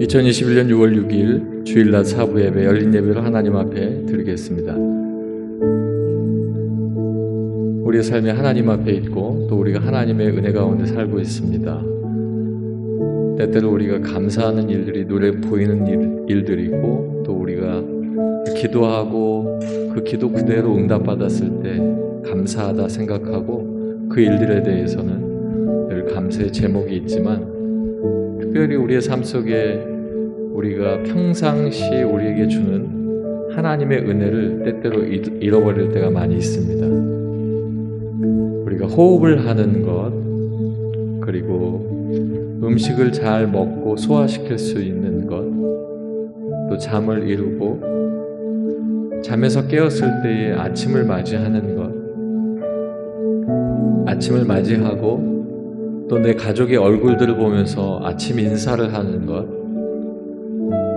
2021년 6월 6일 주일날 사부 예배 열린 예배를 하나님 앞에 드리겠습니다. 우리의 삶이 하나님 앞에 있고 또 우리가 하나님의 은혜 가운데 살고 있습니다. 때때로 우리가 감사하는 일들이 눈에 보이는 일들이고 또 우리가 기도하고 그 기도 그대로 응답받았을 때 감사하다 생각하고 그 일들에 대해서는 늘 감사의 제목이 있지만 특별히 우리의 삶 속에 우리가 평상시 우리에게 주는 하나님의 은혜를 때때로 잃어버릴 때가 많이 있습니다. 우리가 호흡을 하는 것, 그리고 음식을 잘 먹고 소화시킬 수 있는 것, 또 잠을 이루고 잠에서 깨었을 때의 아침을 맞이하는 것, 아침을 맞이하고 또 내 가족의 얼굴들을 보면서 아침 인사를 하는 것,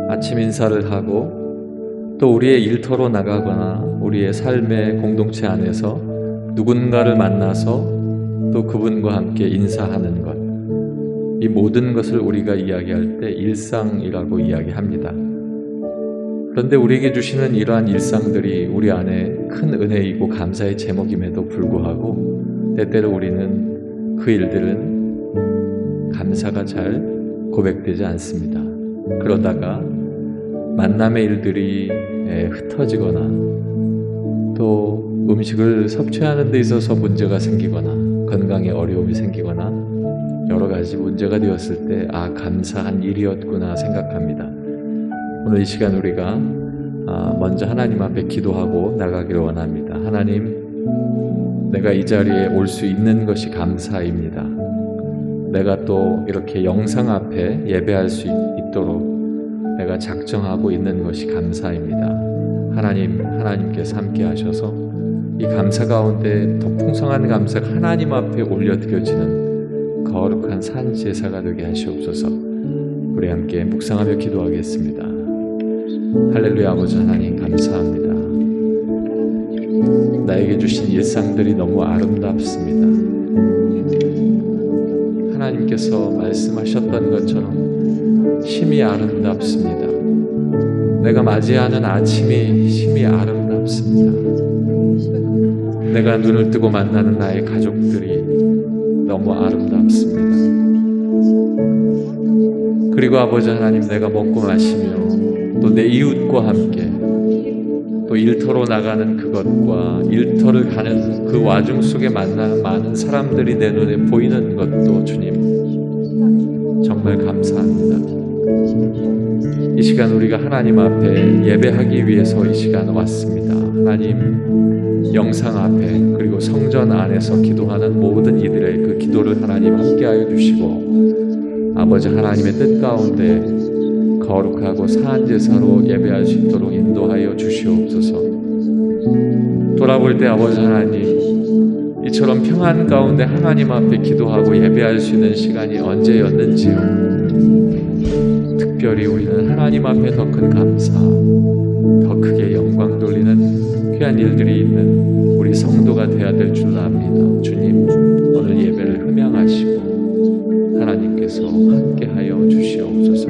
아침 인사를 하고 또 우리의 일터로 나가거나 우리의 삶의 공동체 안에서 누군가를 만나서 또 그분과 함께 인사하는 것, 이 모든 것을 우리가 이야기할 때 일상이라고 이야기합니다. 그런데 우리에게 주시는 이러한 일상들이 우리 안에 큰 은혜이고 감사의 제목임에도 불구하고 때때로 우리는 그 일들은 감사가 잘 고백되지 않습니다. 그러다가 만남의 일들이 흩어지거나 또 음식을 섭취하는 데 있어서 문제가 생기거나 건강에 어려움이 생기거나 여러 가지 문제가 되었을 때 감사한 일이었구나 생각합니다. 오늘 이 시간 우리가 먼저 하나님 앞에 기도하고 나가기를 원합니다. 하나님, 내가 이 자리에 올 수 있는 것이 감사입니다. 내가 또 이렇게 영상 앞에 예배할 수 있도록 내가 작정하고 있는 것이 감사입니다. 하나님께서 함께 하셔서 이 감사 가운데 더 풍성한 감사가 하나님 앞에 올려드려지는 거룩한 산제사가 되게 하시옵소서. 우리 함께 묵상하며 기도하겠습니다. 할렐루야. 아버지 하나님 감사합니다. 나에게 주신 일상들이 너무 아름답습니다. 하나님께서 말씀하셨던 것처럼 심히 아름답습니다. 내가 맞이하는 아침이 심히 아름답습니다. 내가 눈을 뜨고 만나는 나의 가족들이 너무 아름답습니다. 그리고 아버지 하나님, 내가 먹고 마시며 또 내 이웃과 함께 또 일터로 나가는 그것과 일터를 가는 그 와중 속에 만나는 많은 사람들이 내 눈에 보이는 것도 주님 정말 감사합니다. 이 시간 우리가 하나님 앞에 예배하기 위해서 이 시간 왔습니다. 하나님, 영상 앞에 그리고 성전 안에서 기도하는 모든 이들의 그 기도를 하나님 함께하여 주시고 아버지 하나님의 뜻 가운데 거룩하고 사한 제사로 예배할 수 있도록 인도하여 주시옵소서. 돌아볼 때 아버지 하나님, 이처럼 평안 가운데 하나님 앞에 기도하고 예배할 수 있는 시간이 언제였는지요. 특별히 우리는 하나님 앞에 더 큰 감사, 더 크게 영광 돌리는 귀한 일들이 있는 우리 성도가 되어야 될 줄 압니다. 주님, 오늘 예배를 흠양하시고 하나님께서 함께하여 주시옵소서.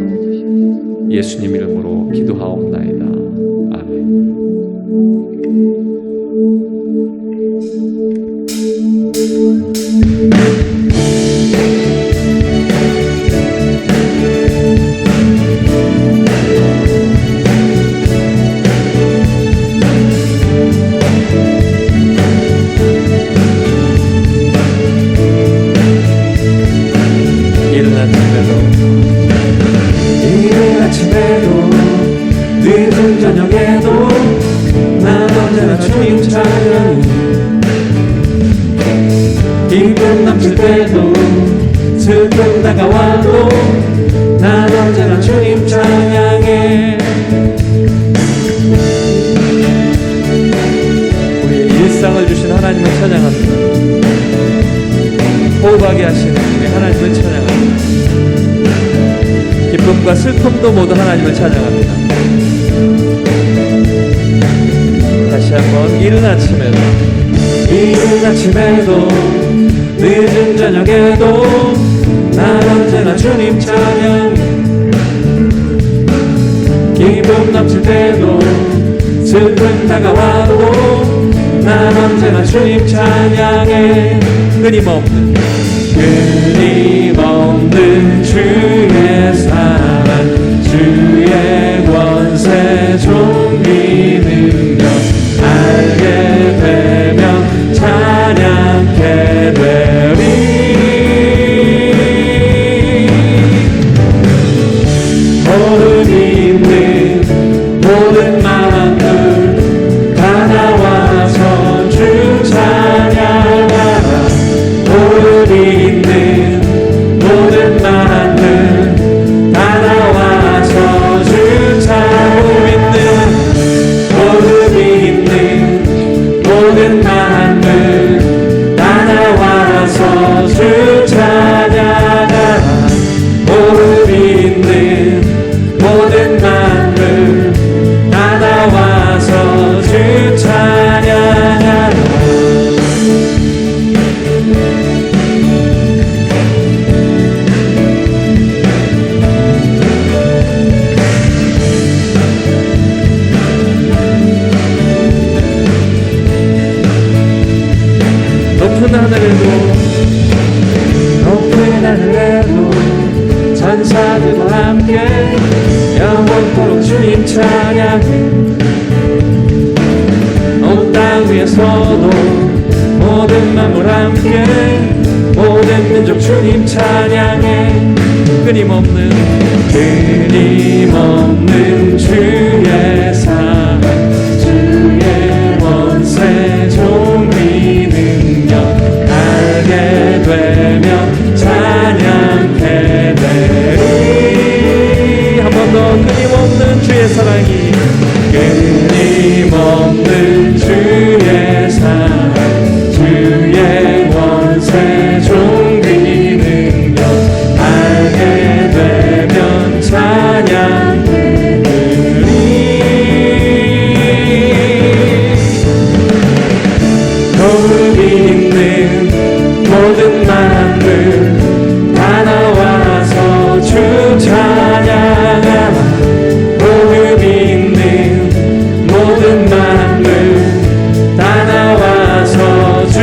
예수님 이름으로 기도하옵나이다. 아멘. 늦은 저녁에도 난 언제나 주님 찬양, 기쁨 넘칠 때도 슬픔 다가와도 난 언제나 주님 찬양해. 우리의 일상을 주신 하나님을 찬양합니다. 호흡하게 하시는 우리 하나님을 찬양합니다. 기쁨과 슬픔도 모두 하나님을 찬양합니다. 다시 한번 이른 아침에도 늦은 저녁에도 난 언제나 주님 찬양해. 기쁨 넘칠 때도 슬픔 다가와도 난 언제나 주님 찬양해. 끊임없는 주의 사랑, 주의 권세 종기 능력 알게 되면 찬양케 되리. 호흡이 있는 모든 마음들 다 나와서 주 찬양하라. 호흡이 있는 모든 마음들 다 나와서 주 찬양하라. 호흡이 있는 모든 마음들 다 나와서 주 찬양하라. 호흡이 있는 모든 만물 다 나와서 주 찬양하라. 높은 하늘에도 천사들과 함께 영원토록 주님 찬양해. 온 땅 위에서도 모든 만물 함께 모든 민족 주님 찬양해. 끊임없는 주의 사랑, 주의 권세 종리 능력 알게 되면 찬양해 되리. 한 번 더 끊임없는 주의 사랑이, 끊임없는 주의 사랑, 주의 권세 종기 능력 알게 되면 찬양해 되리. 호흡이 있는 모든 만물 다 나와서 주 찬양하라. 호흡이 있는 모든 만물 다 나와서 주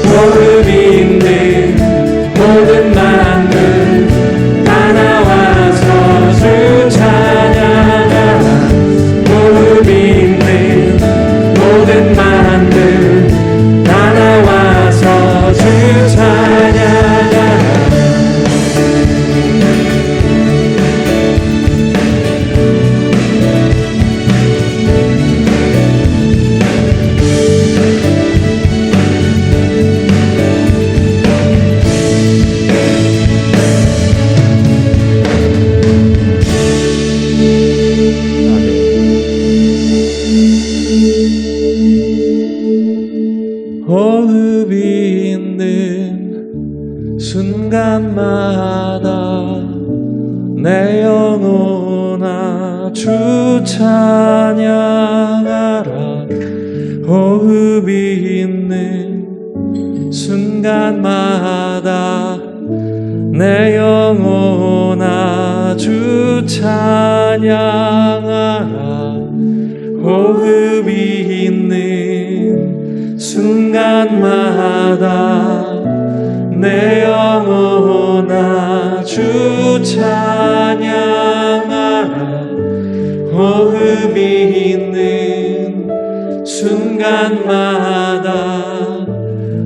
호흡이 있는 모든 만물 다 나와서 주 찬양하라. 호흡이 있는 모든 만들 다 나와서 주 찬양하라. 호흡이 있는 순간마다 내 영혼아 주 찬양하라. 호흡이 있는 순간마다 내 영혼아 주 찬양하라. 호흡이 있는 순간마다 내 영혼아 주 찬양하라. 호흡이 있는 순간마다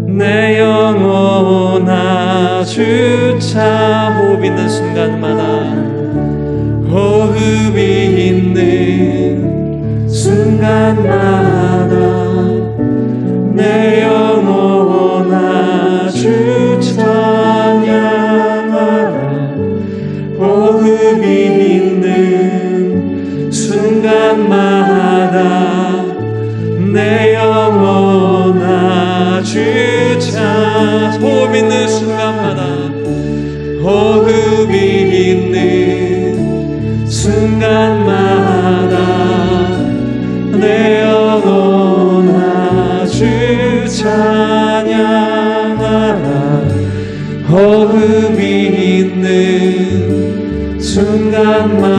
내 영혼아 주 호흡 있는 순간마다 호흡이 있는 순간마다 내 영혼아 주 찬양하라. 호흡이 있는 순간마다 내 영혼아 주 찬양. 호흡 있는 순간마다 호흡이 있는 순간마다 내 영혼아 주 찬양하라. 호흡이 있는 순간마다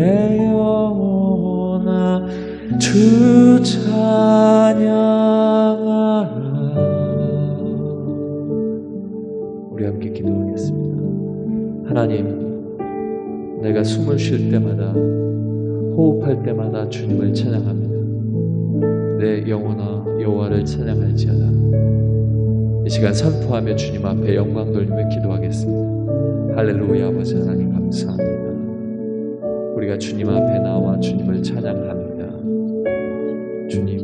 내 영혼아 주 찬양하라. 우리 함께 기도하겠습니다. 하나님, 내가 숨을 쉴 때마다, 호흡할 때마다 주님을 찬양합니다. 내 영혼아 여호와를 찬양할지어다. 이 시간 선포하며 주님 앞에 영광 돌리며 기도하겠습니다. 할렐루야. 아버지 하나님 감사합니다. 우리가 주님 앞에 나와 주님을 찬양합니다. 주님,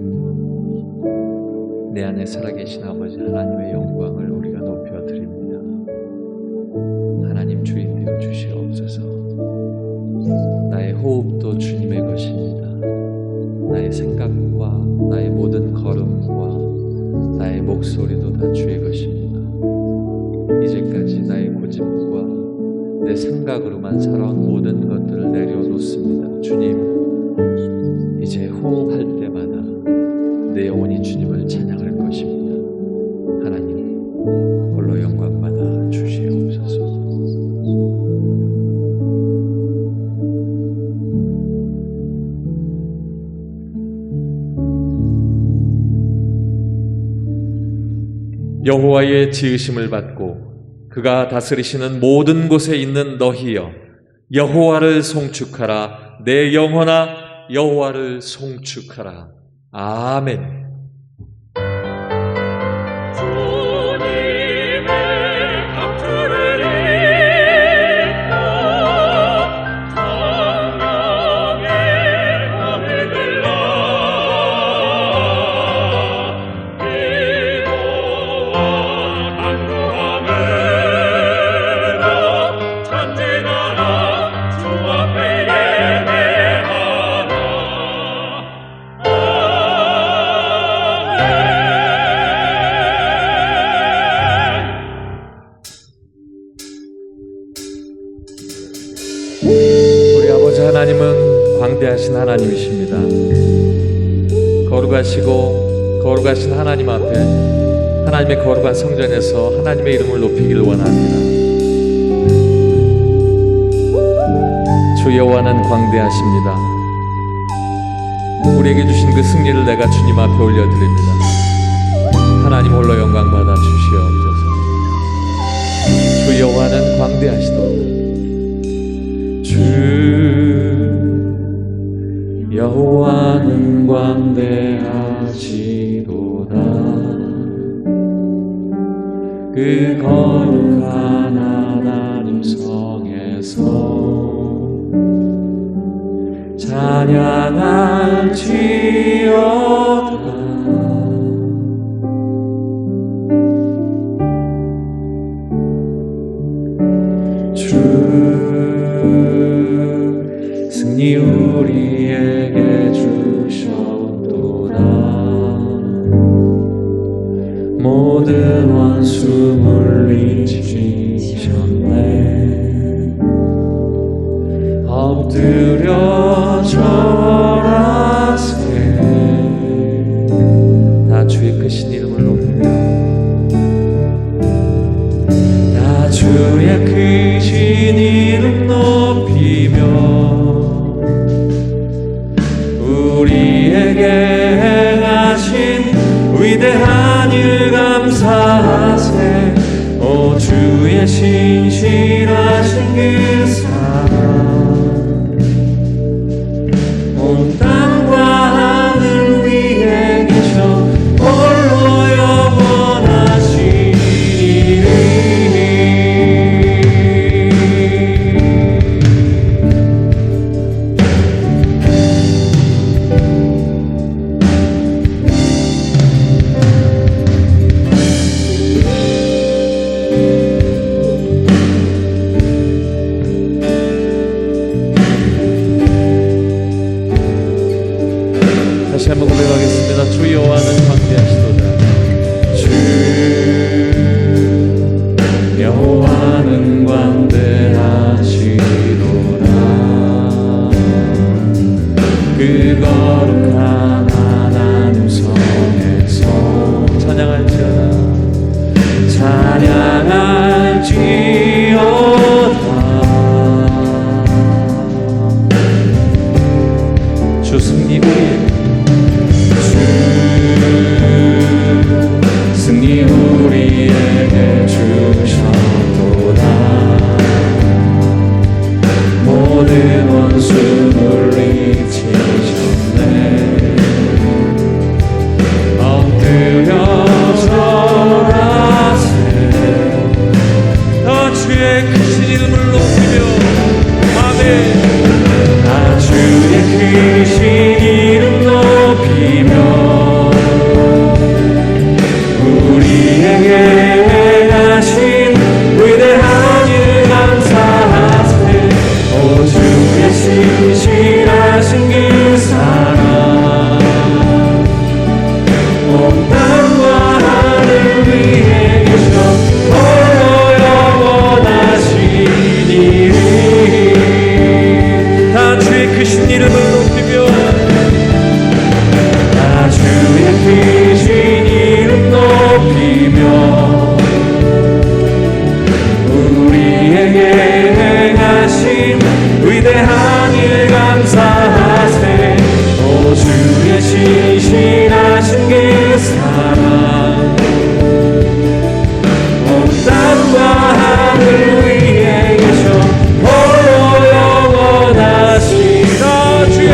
내 안에 살아계신 아버지 하나님의 영광을 우리가 높여드립니다. 하나님 주인 되어 주시옵소서. 나의 호흡도 주님의 것입니다. 나의 생각과 나의 모든 걸음과 나의 목소리도 다 주의 것입니다. 이제까지 나의 고집과 내 생각으로만 살아온 모든 것들을 내려놓습니다. 주님, 이제 호흡할 때마다 내 영혼이 주님을 찬양할 것입니다. 하나님, 홀로 영광받아 주시옵소서. 여호와의 지으심을 받고 그가 다스리시는 모든 곳에 있는 너희여, 여호와를 송축하라. 내 영혼아 여호와를 송축하라. 아멘. 하나님은 광대하신 하나님이십니다. 거룩하신 하나님 앞에, 하나님의 거룩한 성전에서 하나님의 이름을 높이기를 원합니다. 주 여호와는 광대하십니다. 우리에게 주신 그 승리를 내가 주님 앞에 올려드립니다. 하나님 홀로 영광 받아 주시옵소서. 주 여호와는 광대하시도다. 주 여호와는 광대하시도다. 그 거룩한 하나님 성에서 찬양할지어다. 승리 우리에게 주셨도다. 모든 원수 물리치셨네. 엎드려 절하세. 다 주의 크신 이름을 높이며, 다 주의 크신 이름 높이며, 우리에게 행하신 위대한 일 감사하세. 오 주의 신실하신 그 사랑, 온 땅과 하늘 위에 계셔 홀로 영원하시리니. 다시 한번 고백하겠습니다. 주 여호와는 광대하시도다. 주 여호와는 광대하시도다. 그 거룩한 하나님 성에서 찬양할지어다. 찬양할지어다. 주 승리 우리에게 승리 우리에게 주셨도다. 모든 원수 물리치셨네. 엎드려 절하세. 나 주의 크신 이름을 높이며 아멘. 나 주의 크신 이름 높이며 우리에게 행하신 위대한 일 감사하세. 오 주의 신실하신 그 사랑 온 땅과 하늘 위에 계셔 홀로 영원하신 이름. 다 주의 크신 이름을 높이며 다 주의 크신 이름 높이며 우리에게 행하신 위대한 일 감사하세. 오 주의 신실하신 그 사랑 온 땅과 하늘 위에 계셔 홀로 영원하시다. 주의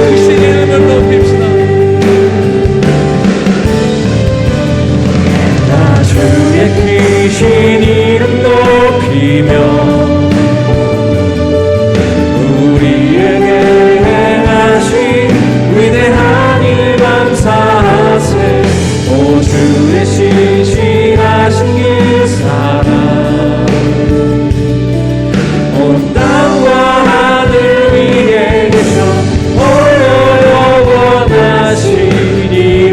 크신 이름을 높입시다. 나 주의 크신 이름 높이며 우리에게 행하신 위대한 일 감사하세. 오 주의 신실하신 그 사랑 온 땅과 하늘 위에 계셔 홀로 영원하신 이름.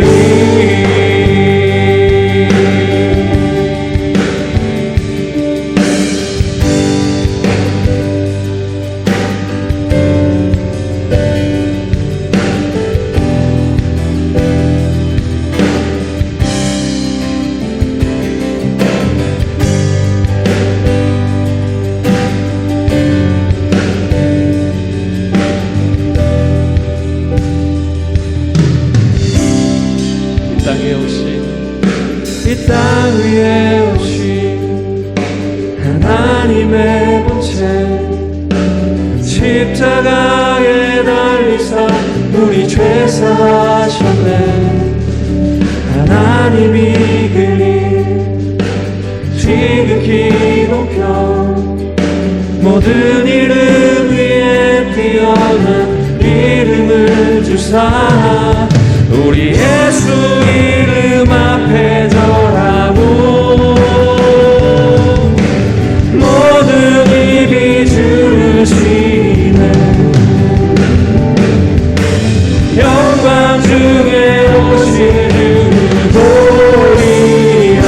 이 땅 위에 오신 하나님의 본체 십자가에 달리사 우리 죄 사하셨네. 하나님이 그리 지극히 높여 모든 이름 위에 뛰어난 이름을 주사 우리 예수 이름 앞에 절하고 모든 입이 주시네. 영광 중에 오실 주 보리라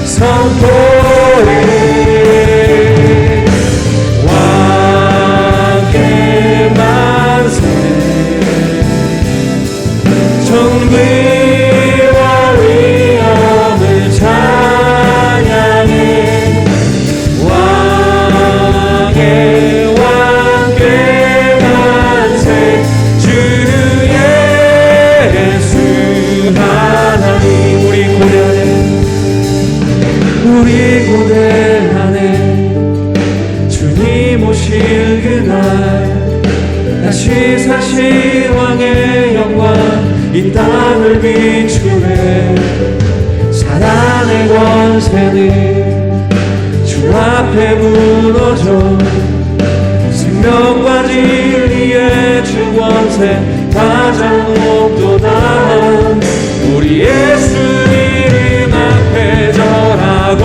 선포해. 왕께 만세 정의와 위엄을 찬양해. 왕의 왕께 만세 주 예수 하나님. 우리 고대하네 주님 오실 그날 다시 사신 왕의 영광 이 땅을 비추네. 사단의 권세는 주 앞에 무너져 생명과 진리의 주 권세 가장 높도다. 우리 예수 이름 앞에 절하고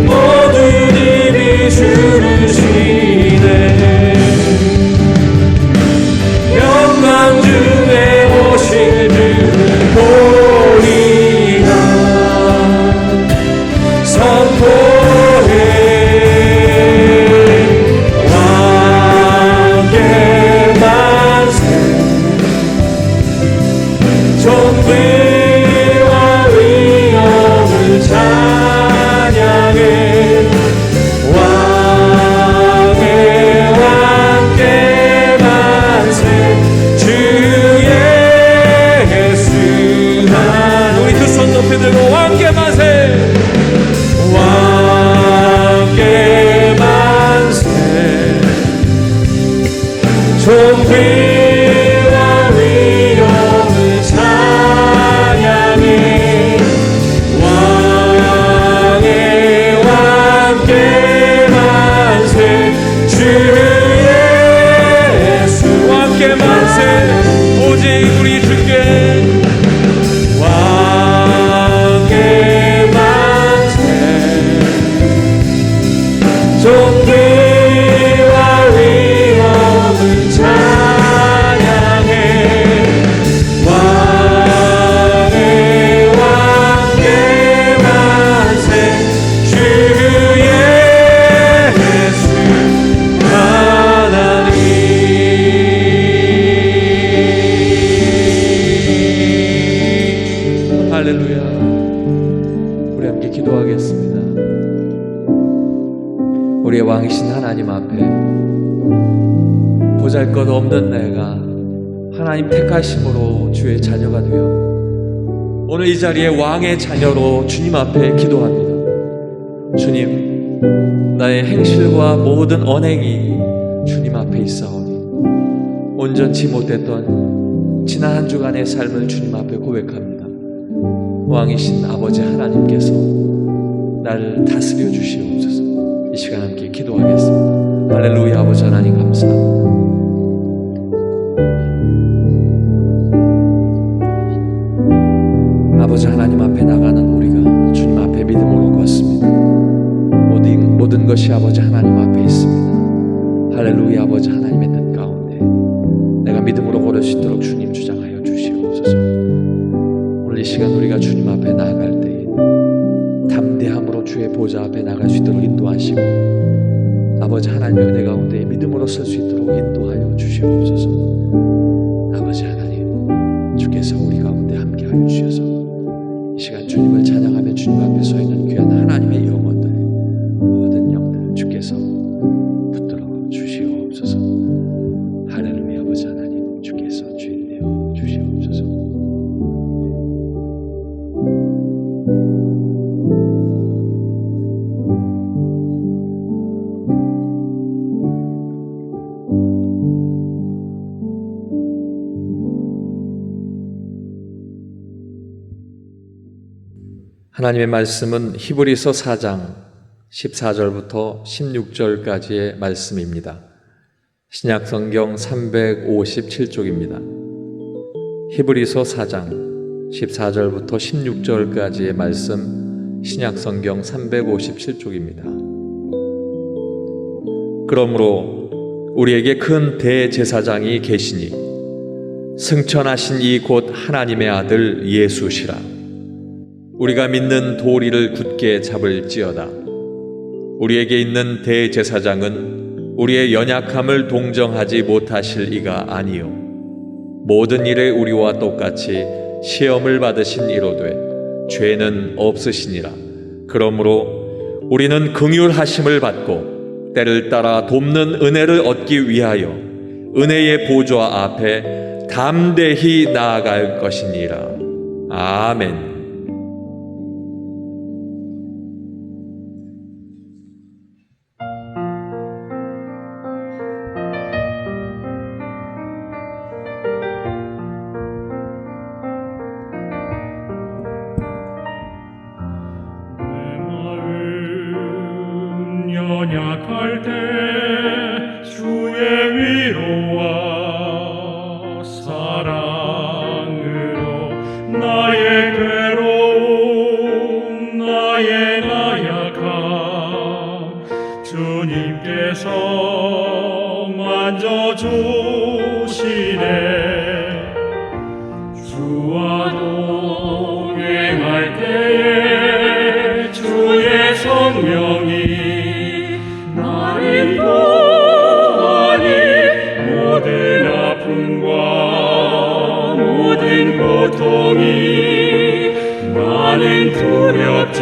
모든 입이 주를 쉬네. 영광 중에 오실 주 보리라 선포해. 왕께 만세 존귀와 위엄을 찬양해 왕의 왕께 만세 주 예수 왕께 만세 오직 우리 주께 왕께 만세 존귀와 위엄을 찬양해 왕의 왕께 만세 주 예수 하나님 할렐루야. 우리 함께 기도하겠습니다. 우리의 왕이신 하나님 앞에 보잘것없는 내가 하나님 택하심으로 주의 자녀가 되어 오늘 이 자리에 왕의 자녀로 주님 앞에 기도합니다. 주님, 나의 행실과 모든 언행이 주님 앞에 있사오니 온전치 못했던 지난 한 주간의 삶을 주님 앞에 고백합니다. 왕이신 아버지 하나님께서 나를 다스려 주시옵소서. 이 시간 함께 기도하겠습니다. 할렐루야. 아버지 하나님 감사합니다. 아버지 하나님 앞에 나가는 우리가 주님 앞에 믿음으로 걷습니다. 모든 것이 아버지 하나님 앞에 있습니다. 할렐루야. 아버지 하나님의 뜻 가운데 내가 믿음으로 걸을 수 있도록 주님 주장하여 주시옵소서. 오늘 이 시간 우리가 주님 앞에 나아갈 때에 담대함으로 주의 보좌 앞에 나갈 수 있도록 인도하시고 아버지 하나님의 은혜 가운데 믿음으로 설 수 있도록 인도하여 주시옵소서. 아버지 하나님 주께서 우리 가운데 함께하여 주셔서 이 시간 주님을 찬양하며 주님 앞에 서 있는 귀한 하나님의 영혼들 모든 영들 주께서 붙들어 주시옵소서. 할렐루야. 아버지 하나님 주께서 주인 되어 주시옵소서. 하나님의 말씀은 히브리서 4장 14절부터 16절까지의 말씀입니다. 신약성경 357쪽입니다. 히브리서 4장 14절부터 16절까지의 말씀 신약성경 357쪽입니다. 그러므로 우리에게 큰 대제사장이 계시니 승천하신 이 곧 하나님의 아들 예수시라. 우리가 믿는 도리를 굳게 잡을지어다. 우리에게 있는 대제사장은 우리의 연약함을 동정하지 못하실 이가 아니요 모든 일에 우리와 똑같이 시험을 받으신 이로되 죄는 없으시니라. 그러므로 우리는 긍휼하심을 받고 때를 따라 돕는 은혜를 얻기 위하여 은혜의 보좌 앞에 담대히 나아갈 것이니라. 아멘. 연약할 때 주의 위로와 사랑으로 나의 괴로움 나의 나약함 주님께서 만져주시네. 주와 동행할 때에 주의 성령이 모든 아픔과 모든 고통이 나는 두렵지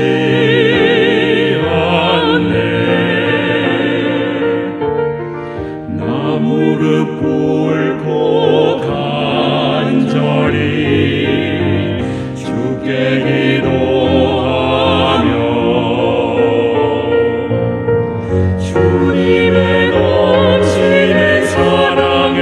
않네. 나 무릎 꿇고 간절히 주께 기도하며 주님의 넘치는 사랑을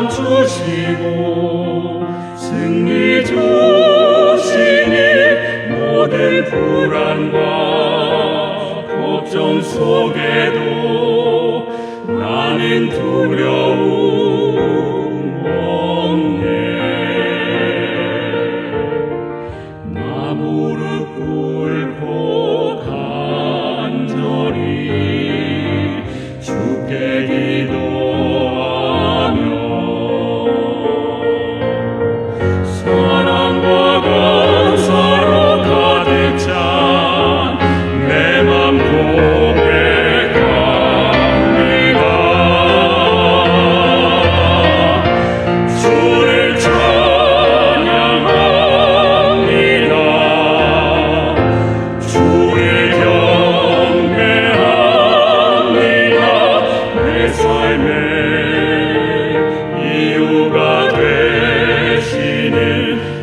평강 주시고 승리 주시니 모든 불안과 걱정 속에도 나는 두려움 없네. 나 무릎 꿇고 간절히 주께 기도하며 사랑과 감사로 가득 찬 내 맘 고백합니다. 주를 찬양합니다. 주를 경배합니다. 내 삶의 이유가 되시는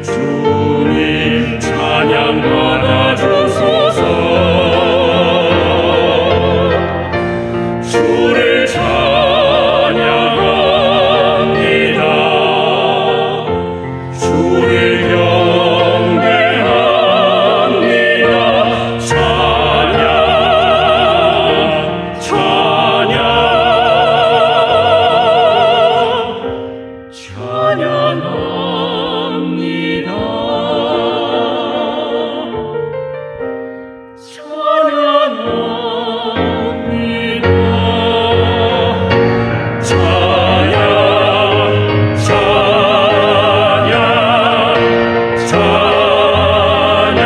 주님 찬양 받아주소서. 주를 찬양합니다. 주를 경배합니다. 찬양 찬양합니다. 찬양합니다. 찬양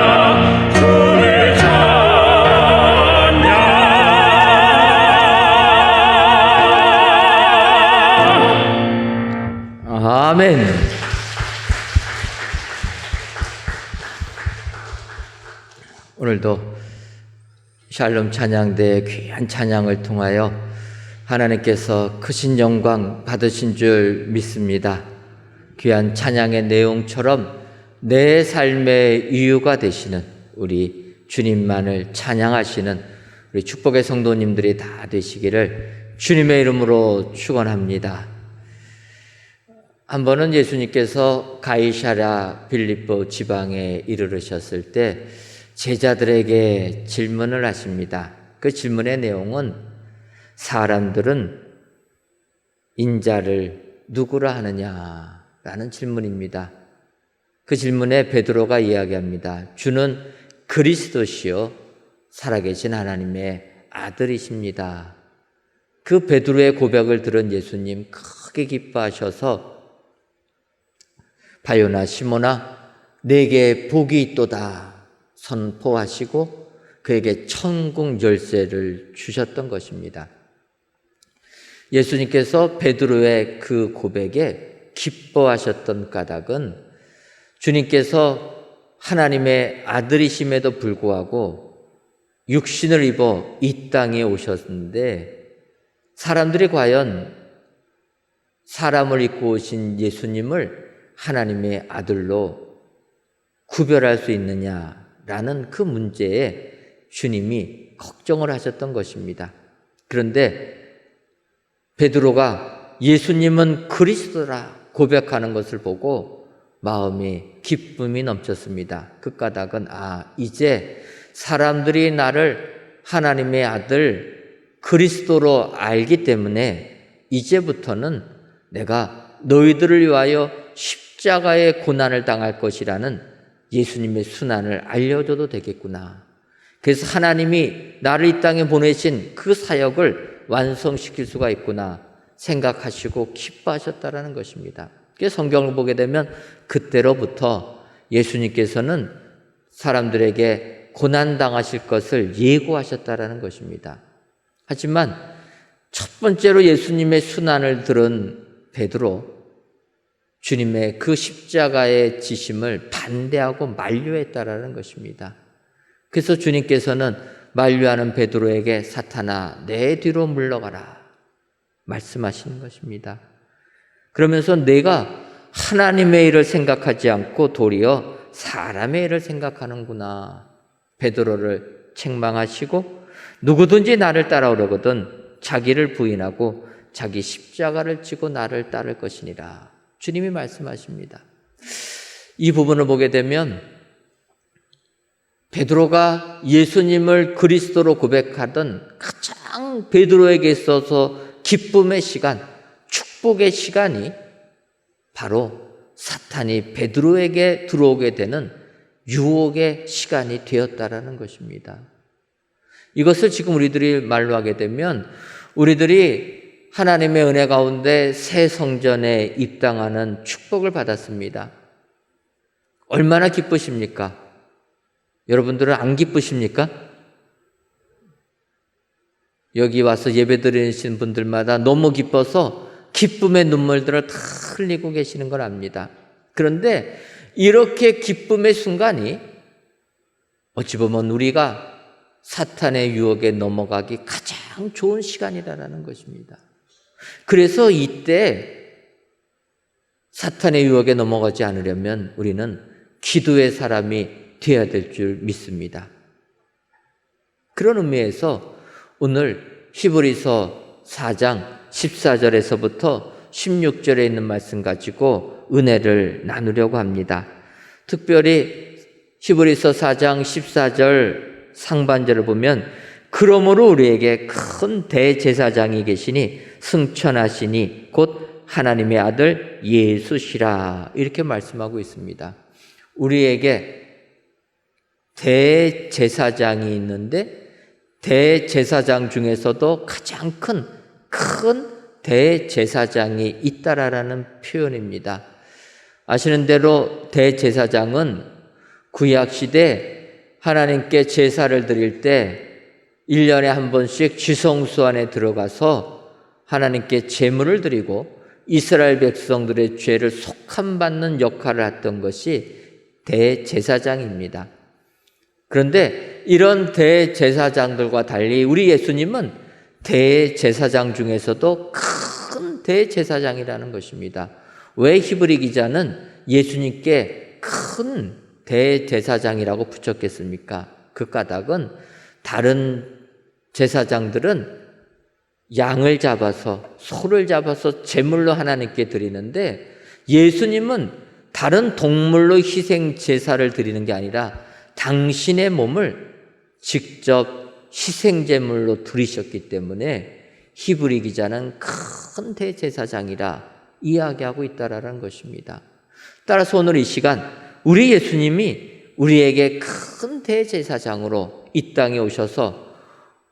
주를 찬양. 아멘. 오늘도 샬롬 찬양대의 귀한 찬양을 통하여 하나님께서 크신 영광 받으신 줄 믿습니다. 귀한 찬양의 내용처럼 내 삶의 이유가 되시는 우리 주님만을 찬양하시는 우리 축복의 성도님들이 다 되시기를 주님의 이름으로 축원합니다. 한 번은 예수님께서 가이사랴 빌립보 지방에 이르르셨을 때 제자들에게 질문을 하십니다. 그 질문의 내용은 사람들은 인자를 누구라 하느냐라는 질문입니다. 그 질문에 베드로가 이야기합니다. 주는 그리스도시요 살아계신 하나님의 아들이십니다. 그 베드로의 고백을 들은 예수님 크게 기뻐하셔서 바요나 시몬아 내게 복이 있도다 선포하시고 그에게 천국 열쇠를 주셨던 것입니다. 예수님께서 베드로의 그 고백에 기뻐하셨던 까닭은 주님께서 하나님의 아들이심에도 불구하고 육신을 입어 이 땅에 오셨는데 사람들이 과연 사람을 입고 오신 예수님을 하나님의 아들로 구별할 수 있느냐라는 그 문제에 주님이 걱정을 하셨던 것입니다. 그런데 베드로가 예수님은 그리스도라 고백하는 것을 보고 마음이 기쁨이 넘쳤습니다. 그 까닭은 이제 사람들이 나를 하나님의 아들 그리스도로 알기 때문에 이제부터는 내가 너희들을 위하여 십자가의 고난을 당할 것이라는 예수님의 순환을 알려줘도 되겠구나. 그래서 하나님이 나를 이 땅에 보내신 그 사역을 완성시킬 수가 있구나 생각하시고 기뻐하셨다라는 것입니다. 성경을 보게 되면 그때로부터 예수님께서는 사람들에게 고난당하실 것을 예고하셨다라는 것입니다. 하지만 첫 번째로 예수님의 순환을 들은 베드로, 주님의 그 십자가의 지심을 반대하고 만류했다라는 것입니다. 그래서 주님께서는 만류하는 베드로에게 사탄아 내 뒤로 물러가라 말씀하시는 것입니다. 그러면서 내가 하나님의 일을 생각하지 않고 도리어 사람의 일을 생각하는구나. 베드로를 책망하시고 누구든지 나를 따라오려거든 자기를 부인하고 자기 십자가를 지고 나를 따를 것이니라. 주님이 말씀하십니다. 이 부분을 보게 되면 베드로가 예수님을 그리스도로 고백하던 가장 베드로에게 있어서 기쁨의 시간, 축복의 시간이 바로 사탄이 베드로에게 들어오게 되는 유혹의 시간이 되었다라는 것입니다. 이것을 지금 우리들이 말로 하게 되면 우리들이 하나님의 은혜 가운데 새 성전에 입당하는 축복을 받았습니다. 얼마나 기쁘십니까? 여러분들은 안 기쁘십니까? 여기 와서 예배 드리신 분들마다 너무 기뻐서 기쁨의 눈물들을 다 흘리고 계시는 걸 압니다. 그런데 이렇게 기쁨의 순간이 어찌 보면 우리가 사탄의 유혹에 넘어가기 가장 좋은 시간이라는 것입니다. 그래서 이때 사탄의 유혹에 넘어가지 않으려면 우리는 기도의 사람이 되어야 될 줄 믿습니다. 그런 의미에서 오늘 히브리서 4장 14절에서부터 16절에 있는 말씀 가지고 은혜를 나누려고 합니다. 특별히 히브리서 4장 14절 상반절을 보면 그러므로 우리에게 큰 대제사장이 계시니 승천하시니 곧 하나님의 아들 예수시라 이렇게 말씀하고 있습니다. 우리에게 대제사장이 있는데 대제사장 중에서도 가장 큰 대제사장이 있다라는 표현입니다. 아시는 대로 대제사장은 구약시대 하나님께 제사를 드릴 때 1년에 한 번씩 지성소 안에 들어가서 하나님께 제물을 드리고 이스라엘 백성들의 죄를 속함받는 역할을 했던 것이 대제사장입니다. 그런데 이런 대제사장들과 달리 우리 예수님은 대제사장 중에서도 큰 대제사장이라는 것입니다. 왜 히브리 기자는 예수님께 큰 대제사장이라고 붙였겠습니까? 그 까닭은 다른 제사장들은 양을 잡아서 소를 잡아서 제물로 하나님께 드리는데 예수님은 다른 동물로 희생 제사를 드리는 게 아니라 당신의 몸을 직접 희생 제물로 드리셨기 때문에 히브리 기자는 큰 대제사장이라 이야기하고 있다라는 것입니다. 따라서 오늘 이 시간 우리 예수님이 우리에게 큰 대제사장으로 이 땅에 오셔서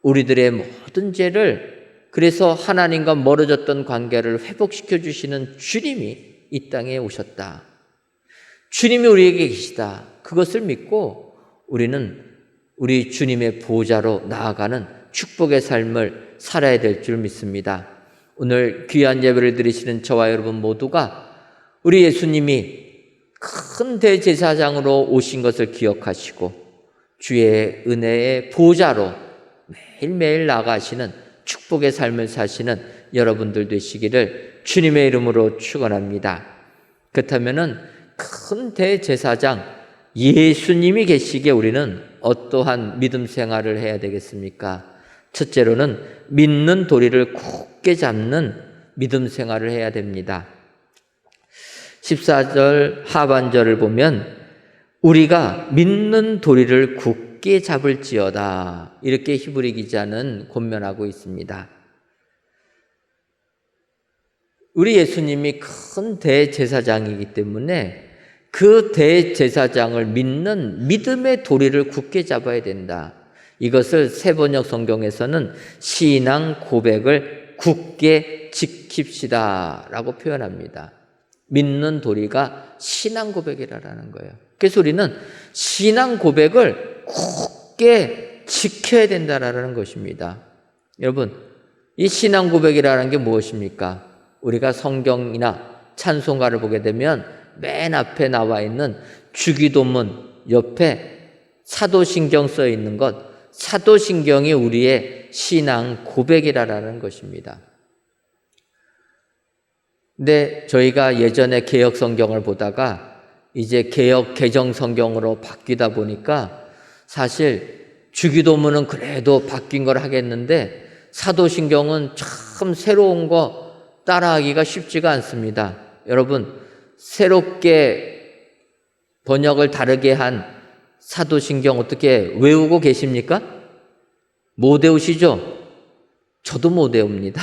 우리들의 모든 죄를 그래서 하나님과 멀어졌던 관계를 회복시켜 주시는 주님이 이 땅에 오셨다. 주님이 우리에게 계시다. 그것을 믿고 우리는 우리 주님의 보좌로 나아가는 축복의 삶을 살아야 될 줄 믿습니다. 오늘 귀한 예배를 드리시는 저와 여러분 모두가 우리 예수님이 큰 대제사장으로 오신 것을 기억하시고 주의 은혜의 보좌로 매일매일 나가시는 축복의 삶을 사시는 여러분들 되시기를 주님의 이름으로 축원합니다. 그렇다면은 큰 대제사장 예수님이 계시기에 우리는 어떠한 믿음 생활을 해야 되겠습니까? 첫째로는 믿는 도리를 굳게 잡는 믿음 생활을 해야 됩니다. 14절 하반절을 보면 우리가 믿는 도리를 굳게 잡을지어다 이렇게 히브리 기자는 권면하고 있습니다. 우리 예수님이 큰 대제사장이기 때문에 그 대제사장을 믿는 믿음의 도리를 굳게 잡아야 된다. 이것을 세번역 성경에서는 신앙 고백을 굳게 지킵시다 라고 표현합니다. 믿는 도리가 신앙 고백이라는 거예요. 그래서 우리는 신앙 고백을 굳게 지켜야 된다라는 것입니다. 여러분, 이 신앙 고백이라는 게 무엇입니까? 우리가 성경이나 찬송가를 보게 되면 맨 앞에 나와 있는 주기도문 옆에 사도신경 써 있는 것, 사도신경이 우리의 신앙 고백이라는 것입니다. 근데 저희가 예전에 개역 성경을 보다가 이제 개역 개정 성경으로 바뀌다 보니까 사실 주기도문은 그래도 바뀐 걸 하겠는데 사도신경은 참 새로운 거 따라하기가 쉽지가 않습니다. 여러분, 새롭게 번역을 다르게 한 사도신경 어떻게 외우고 계십니까? 못 외우시죠? 저도 못 외웁니다.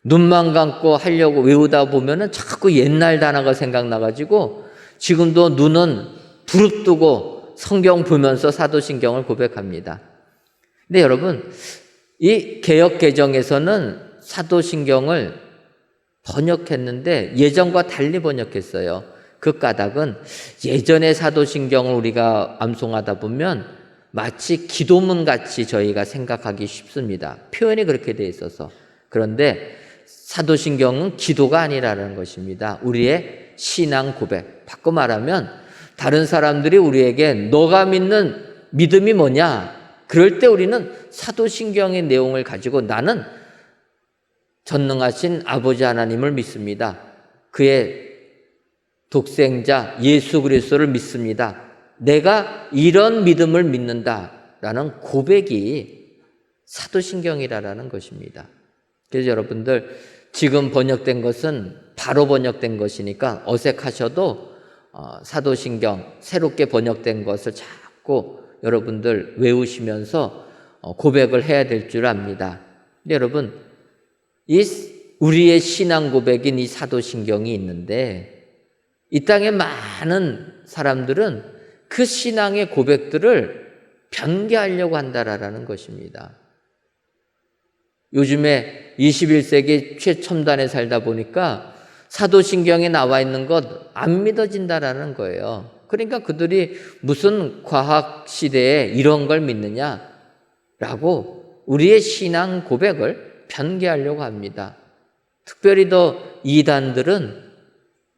눈만 감고 하려고 외우다 보면은 자꾸 옛날 단어가 생각나가지고 지금도 눈은 부릅뜨고 성경 보면서 사도신경을 고백합니다. 근데 여러분, 이 개역 개정에서는 사도신경을 번역했는데 예전과 달리 번역했어요. 그 까닭은 예전의 사도신경을 우리가 암송하다 보면 마치 기도문 같이 저희가 생각하기 쉽습니다. 표현이 그렇게 돼 있어서. 그런데 사도신경은 기도가 아니라는 것입니다. 우리의 신앙 고백. 바꿔 말하면 다른 사람들이 우리에게 너가 믿는 믿음이 뭐냐? 그럴 때 우리는 사도신경의 내용을 가지고 나는 전능하신 아버지 하나님을 믿습니다. 그의 독생자 예수 그리스도를 믿습니다. 내가 이런 믿음을 믿는다라는 고백이 사도신경이라는 것입니다. 그래서 여러분들 지금 번역된 것은 바로 번역된 것이니까 어색하셔도 사도신경 새롭게 번역된 것을 자꾸 여러분들 외우시면서 고백을 해야 될 줄 압니다. 근데 여러분, 우리의 신앙 고백인 이 사도신경이 있는데 이 땅의 많은 사람들은 그 신앙의 고백들을 변개하려고 한다라는 것입니다. 요즘에 21세기 최첨단에 살다 보니까 사도신경에 나와 있는 것 안 믿어진다라는 거예요. 그러니까 그들이 무슨 과학 시대에 이런 걸 믿느냐라고 우리의 신앙 고백을 변개하려고 합니다. 특별히 더 이단들은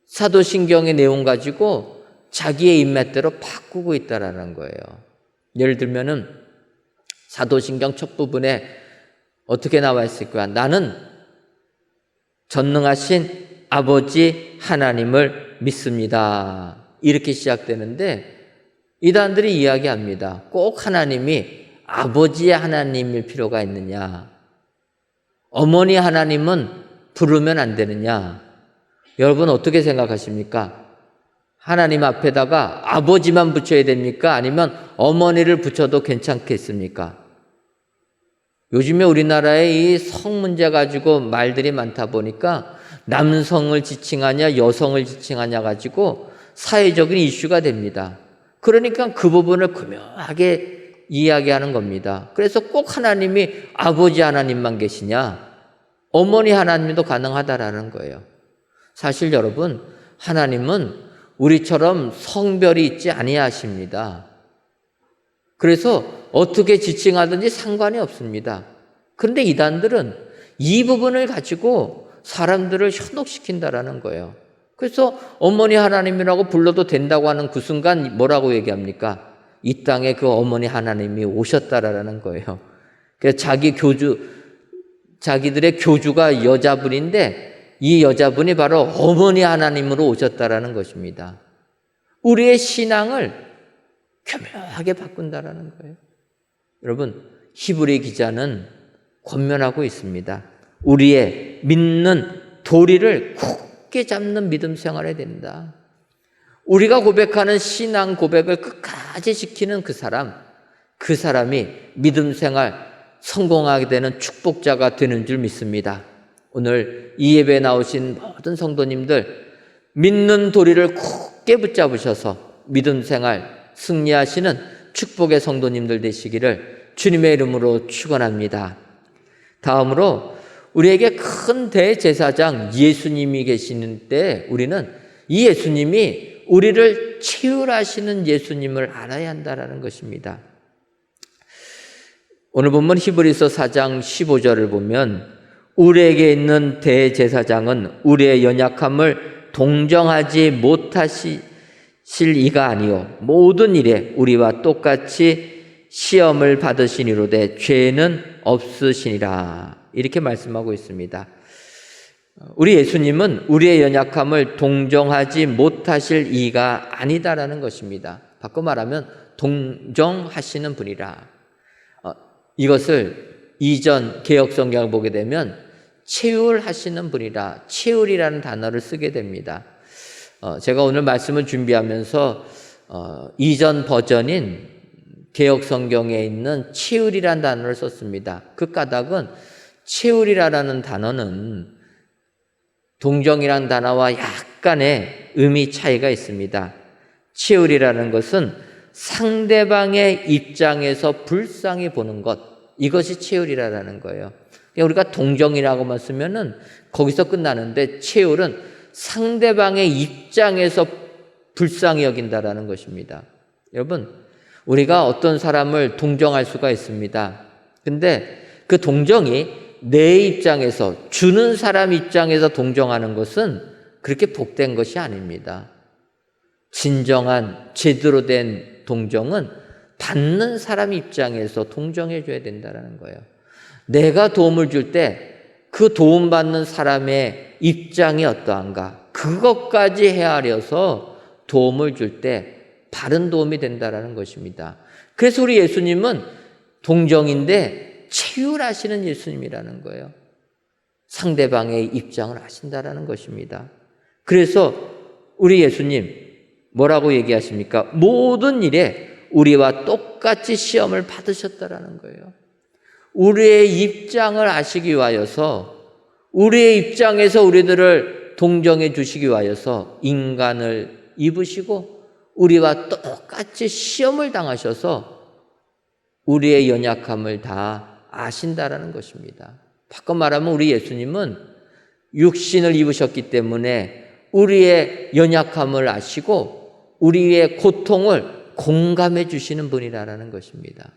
사도신경의 내용 가지고 자기의 입맛대로 바꾸고 있다라는 거예요. 예를 들면은 사도신경 첫 부분에 어떻게 나와 있을 거야? 나는 전능하신 아버지 하나님을 믿습니다. 이렇게 시작되는데 이단들이 이야기합니다. 꼭 하나님이 아버지의 하나님일 필요가 있느냐? 어머니 하나님은 부르면 안 되느냐? 여러분 어떻게 생각하십니까? 하나님 앞에다가 아버지만 붙여야 됩니까? 아니면 어머니를 붙여도 괜찮겠습니까? 요즘에 우리나라에 이 성 문제 가지고 말들이 많다 보니까 남성을 지칭하냐 여성을 지칭하냐 가지고 사회적인 이슈가 됩니다. 그러니까 그 부분을 교묘하게 이야기하는 겁니다. 그래서 꼭 하나님이 아버지 하나님만 계시냐? 어머니 하나님도 가능하다라는 거예요. 사실 여러분, 하나님은 우리처럼 성별이 있지 아니하십니다. 그래서 어떻게 지칭하든지 상관이 없습니다. 그런데 이단들은 이 부분을 가지고 사람들을 현혹시킨다라는 거예요. 그래서 어머니 하나님이라고 불러도 된다고 하는 그 순간 뭐라고 얘기합니까? 이 땅에 그 어머니 하나님이 오셨다라는 거예요. 그래서 자기들의 교주가 여자분인데 이 여자분이 바로 어머니 하나님으로 오셨다라는 것입니다. 우리의 신앙을 교묘하게 바꾼다라는 거예요. 여러분, 히브리 기자는 권면하고 있습니다. 우리의 믿는 도리를 굳게 잡는 믿음 생활해야 된다. 우리가 고백하는 신앙 고백을 끝까지 지키는 그 사람이 믿음 생활 성공하게 되는 축복자가 되는 줄 믿습니다. 오늘 이 예배에 나오신 모든 성도님들 믿는 도리를 굳게 붙잡으셔서 믿음 생활 승리하시는 축복의 성도님들 되시기를 주님의 이름으로 축원합니다. 다음으로 우리에게 큰 대제사장 예수님이 계시는 때 우리는 이 예수님이 우리를 치유하시는 예수님을 알아야 한다는 것입니다. 오늘 본문 히브리서 4장 15절을 보면 우리에게 있는 대제사장은 우리의 연약함을 동정하지 못하실 이가 아니요 모든 일에 우리와 똑같이 시험을 받으시니로되 죄는 없으시니라. 이렇게 말씀하고 있습니다. 우리 예수님은 우리의 연약함을 동정하지 못하실 이가 아니다라는 것입니다. 바꿔 말하면 동정하시는 분이라. 이것을 이전 개역 성경을 보게 되면 채울하시는 분이라 채울이라는 단어를 쓰게 됩니다. 제가 오늘 말씀을 준비하면서 이전 버전인 개역 성경에 있는 채울이라는 단어를 썼습니다. 그 까닭은 채울이라는 단어는 동정이라는 단어와 약간의 의미 차이가 있습니다. 채울이라는 것은 상대방의 입장에서 불쌍히 보는 것, 이것이 채울이라는 거예요. 우리가 동정이라고만 쓰면은 거기서 끝나는데 채울은 상대방의 입장에서 불쌍히 여긴다라는 것입니다. 여러분, 우리가 어떤 사람을 동정할 수가 있습니다. 근데 그 동정이 내 입장에서, 주는 사람 입장에서 동정하는 것은 그렇게 복된 것이 아닙니다. 진정한 제대로 된 동정은 받는 사람 입장에서 동정해 줘야 된다는 거예요. 내가 도움을 줄 때 그 도움받는 사람의 입장이 어떠한가, 그것까지 헤아려서 도움을 줄 때 바른 도움이 된다는 것입니다. 그래서 우리 예수님은 동정인데 채울하시는 예수님이라는 거예요. 상대방의 입장을 아신다라는 것입니다. 그래서 우리 예수님 뭐라고 얘기하십니까? 모든 일에 우리와 똑같이 시험을 받으셨다라는 거예요. 우리의 입장을 아시기 위하여서, 우리의 입장에서 우리들을 동정해 주시기 위하여서 인간을 입으시고 우리와 똑같이 시험을 당하셔서 우리의 연약함을 다 아신다라는 것입니다. 바꿔 말하면 우리 예수님은 육신을 입으셨기 때문에 우리의 연약함을 아시고 우리의 고통을 공감해 주시는 분이라는 것입니다.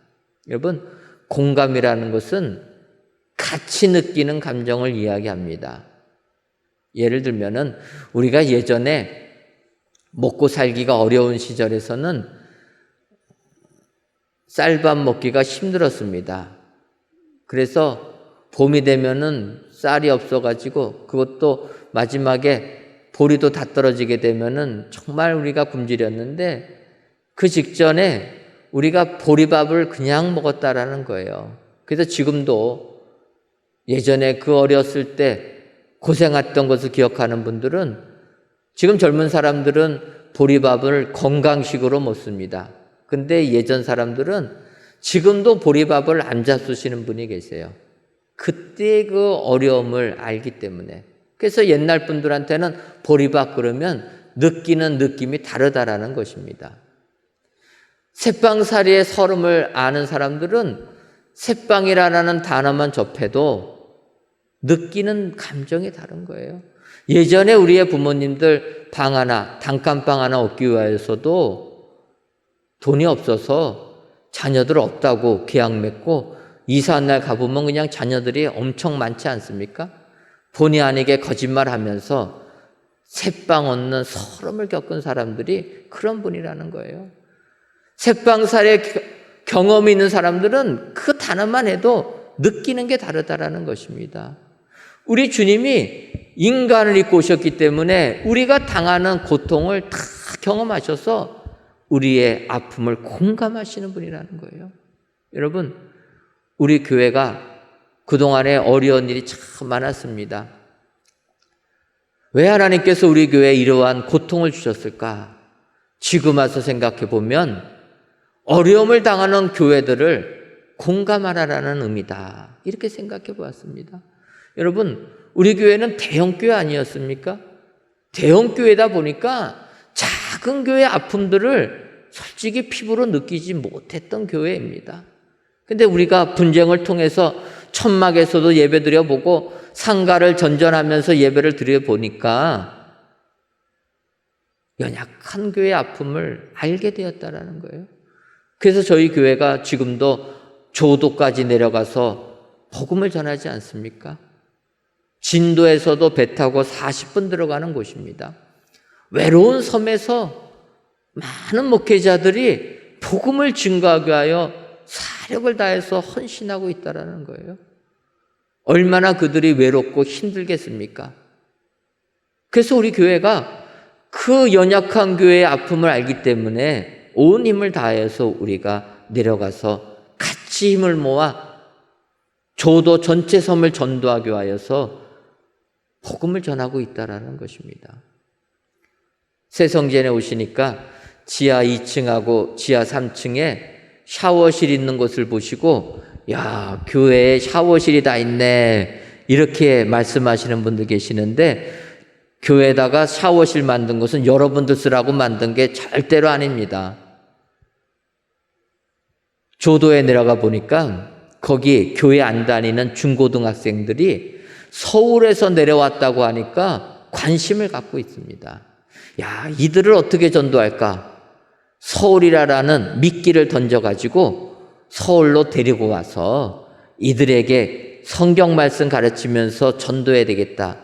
여러분, 공감이라는 것은 같이 느끼는 감정을 이야기합니다. 예를 들면은 우리가 예전에 먹고 살기가 어려운 시절에서는 쌀밥 먹기가 힘들었습니다. 그래서 봄이 되면은 쌀이 없어가지고 그것도 마지막에 보리도 다 떨어지게 되면은 정말 우리가 굶주렸는데 그 직전에 우리가 보리밥을 그냥 먹었다라는 거예요. 그래서 지금도 예전에 그 어렸을 때 고생했던 것을 기억하는 분들은, 지금 젊은 사람들은 보리밥을 건강식으로 먹습니다. 근데 예전 사람들은 지금도 보리밥을 안 잡수시는 분이 계세요. 그때 그 어려움을 알기 때문에. 그래서 옛날 분들한테는 보리밥 그러면 느끼는 느낌이 다르다라는 것입니다. 새빵살이의 서름을 아는 사람들은 새빵이라는 단어만 접해도 느끼는 감정이 다른 거예요. 예전에 우리의 부모님들 방 하나, 단칸방 하나 얻기 위해서도 돈이 없어서 자녀들 없다고 계약 맺고 이사한 날 가보면 그냥 자녀들이 엄청 많지 않습니까? 본의 아니게 거짓말하면서 새빵 얻는 서름을 겪은 사람들이 그런 분이라는 거예요. 새빵살이의 경험이 있는 사람들은 그 단어만 해도 느끼는 게 다르다라는 것입니다. 우리 주님이 인간을 입고 오셨기 때문에 우리가 당하는 고통을 다 경험하셔서 우리의 아픔을 공감하시는 분이라는 거예요. 여러분, 우리 교회가 그동안에 어려운 일이 참 많았습니다. 왜 하나님께서 우리 교회에 이러한 고통을 주셨을까? 지금 와서 생각해 보면 어려움을 당하는 교회들을 공감하라라는 의미다, 이렇게 생각해 보았습니다. 여러분, 우리 교회는 대형교회 아니었습니까? 대형교회다 보니까 작은 교회의 아픔들을 솔직히 피부로 느끼지 못했던 교회입니다. 근데 우리가 분쟁을 통해서 천막에서도 예배 드려보고 상가를 전전하면서 예배를 드려보니까 연약한 교회의 아픔을 알게 되었다라는 거예요. 그래서 저희 교회가 지금도 조도까지 내려가서 복음을 전하지 않습니까? 진도에서도 배 타고 40분 들어가는 곳입니다. 외로운 섬에서 많은 목회자들이 복음을 증거하기 위하여 사력을 다해서 헌신하고 있다는 거예요. 얼마나 그들이 외롭고 힘들겠습니까? 그래서 우리 교회가 그 연약한 교회의 아픔을 알기 때문에 온 힘을 다해서 우리가 내려가서 같이 힘을 모아 조도 전체 섬을 전도하기 위하여서 복음을 전하고 있다라는 것입니다. 새성전에 오시니까 지하 2층하고 지하 3층에 샤워실 있는 곳을 보시고 야, 교회에 샤워실이 다 있네, 이렇게 말씀하시는 분들 계시는데, 교회에다가 샤워실 만든 것은 여러분들 쓰라고 만든 게 절대로 아닙니다. 조도에 내려가 보니까 거기 교회 안 다니는 중고등학생들이 서울에서 내려왔다고 하니까 관심을 갖고 있습니다. 야, 이들을 어떻게 전도할까? 서울이라는 미끼를 던져가지고 서울로 데리고 와서 이들에게 성경 말씀 가르치면서 전도해야 되겠다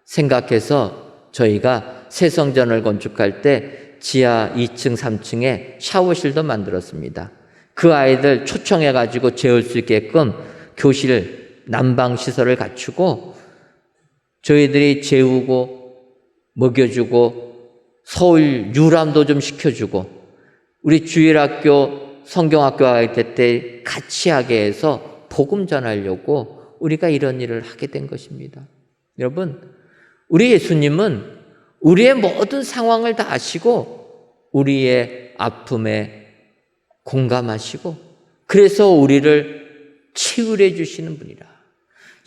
생각해서 저희가 새 성전을 건축할 때 지하 2층, 3층에 샤워실도 만들었습니다. 그 아이들 초청해가지고 재울 수 있게끔 교실, 난방시설을 갖추고 저희들이 재우고 먹여주고 서울 유람도 좀 시켜주고 우리 주일학교, 성경학교 할 때 같이 하게 해서 복음 전하려고 우리가 이런 일을 하게 된 것입니다. 여러분, 우리 예수님은 우리의 모든 상황을 다 아시고 우리의 아픔에 공감하시고 그래서 우리를 치유해 주시는 분이라.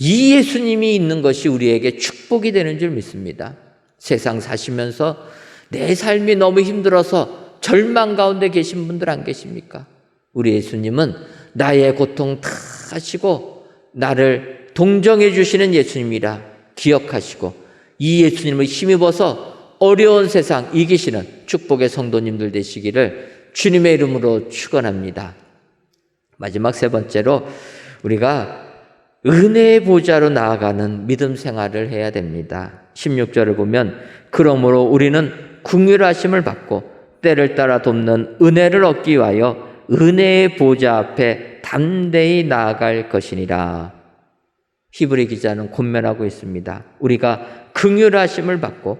이 예수님이 있는 것이 우리에게 축복이 되는 줄 믿습니다. 세상 사시면서 내 삶이 너무 힘들어서 절망 가운데 계신 분들 안 계십니까? 우리 예수님은 나의 고통 다 하시고 나를 동정해 주시는 예수님이라 기억하시고 이 예수님을 힘입어서 어려운 세상 이기시는 축복의 성도님들 되시기를 주님의 이름으로 축원합니다. 마지막 세 번째로 우리가 은혜의 보좌로 나아가는 믿음 생활을 해야 됩니다. 16절을 보면 그러므로 우리는 긍휼하심을 받고 때를 따라 돕는 은혜를 얻기 위하여 은혜의 보좌 앞에 담대히 나아갈 것이니라. 히브리 기자는 권면하고 있습니다. 우리가 긍휼하심을 받고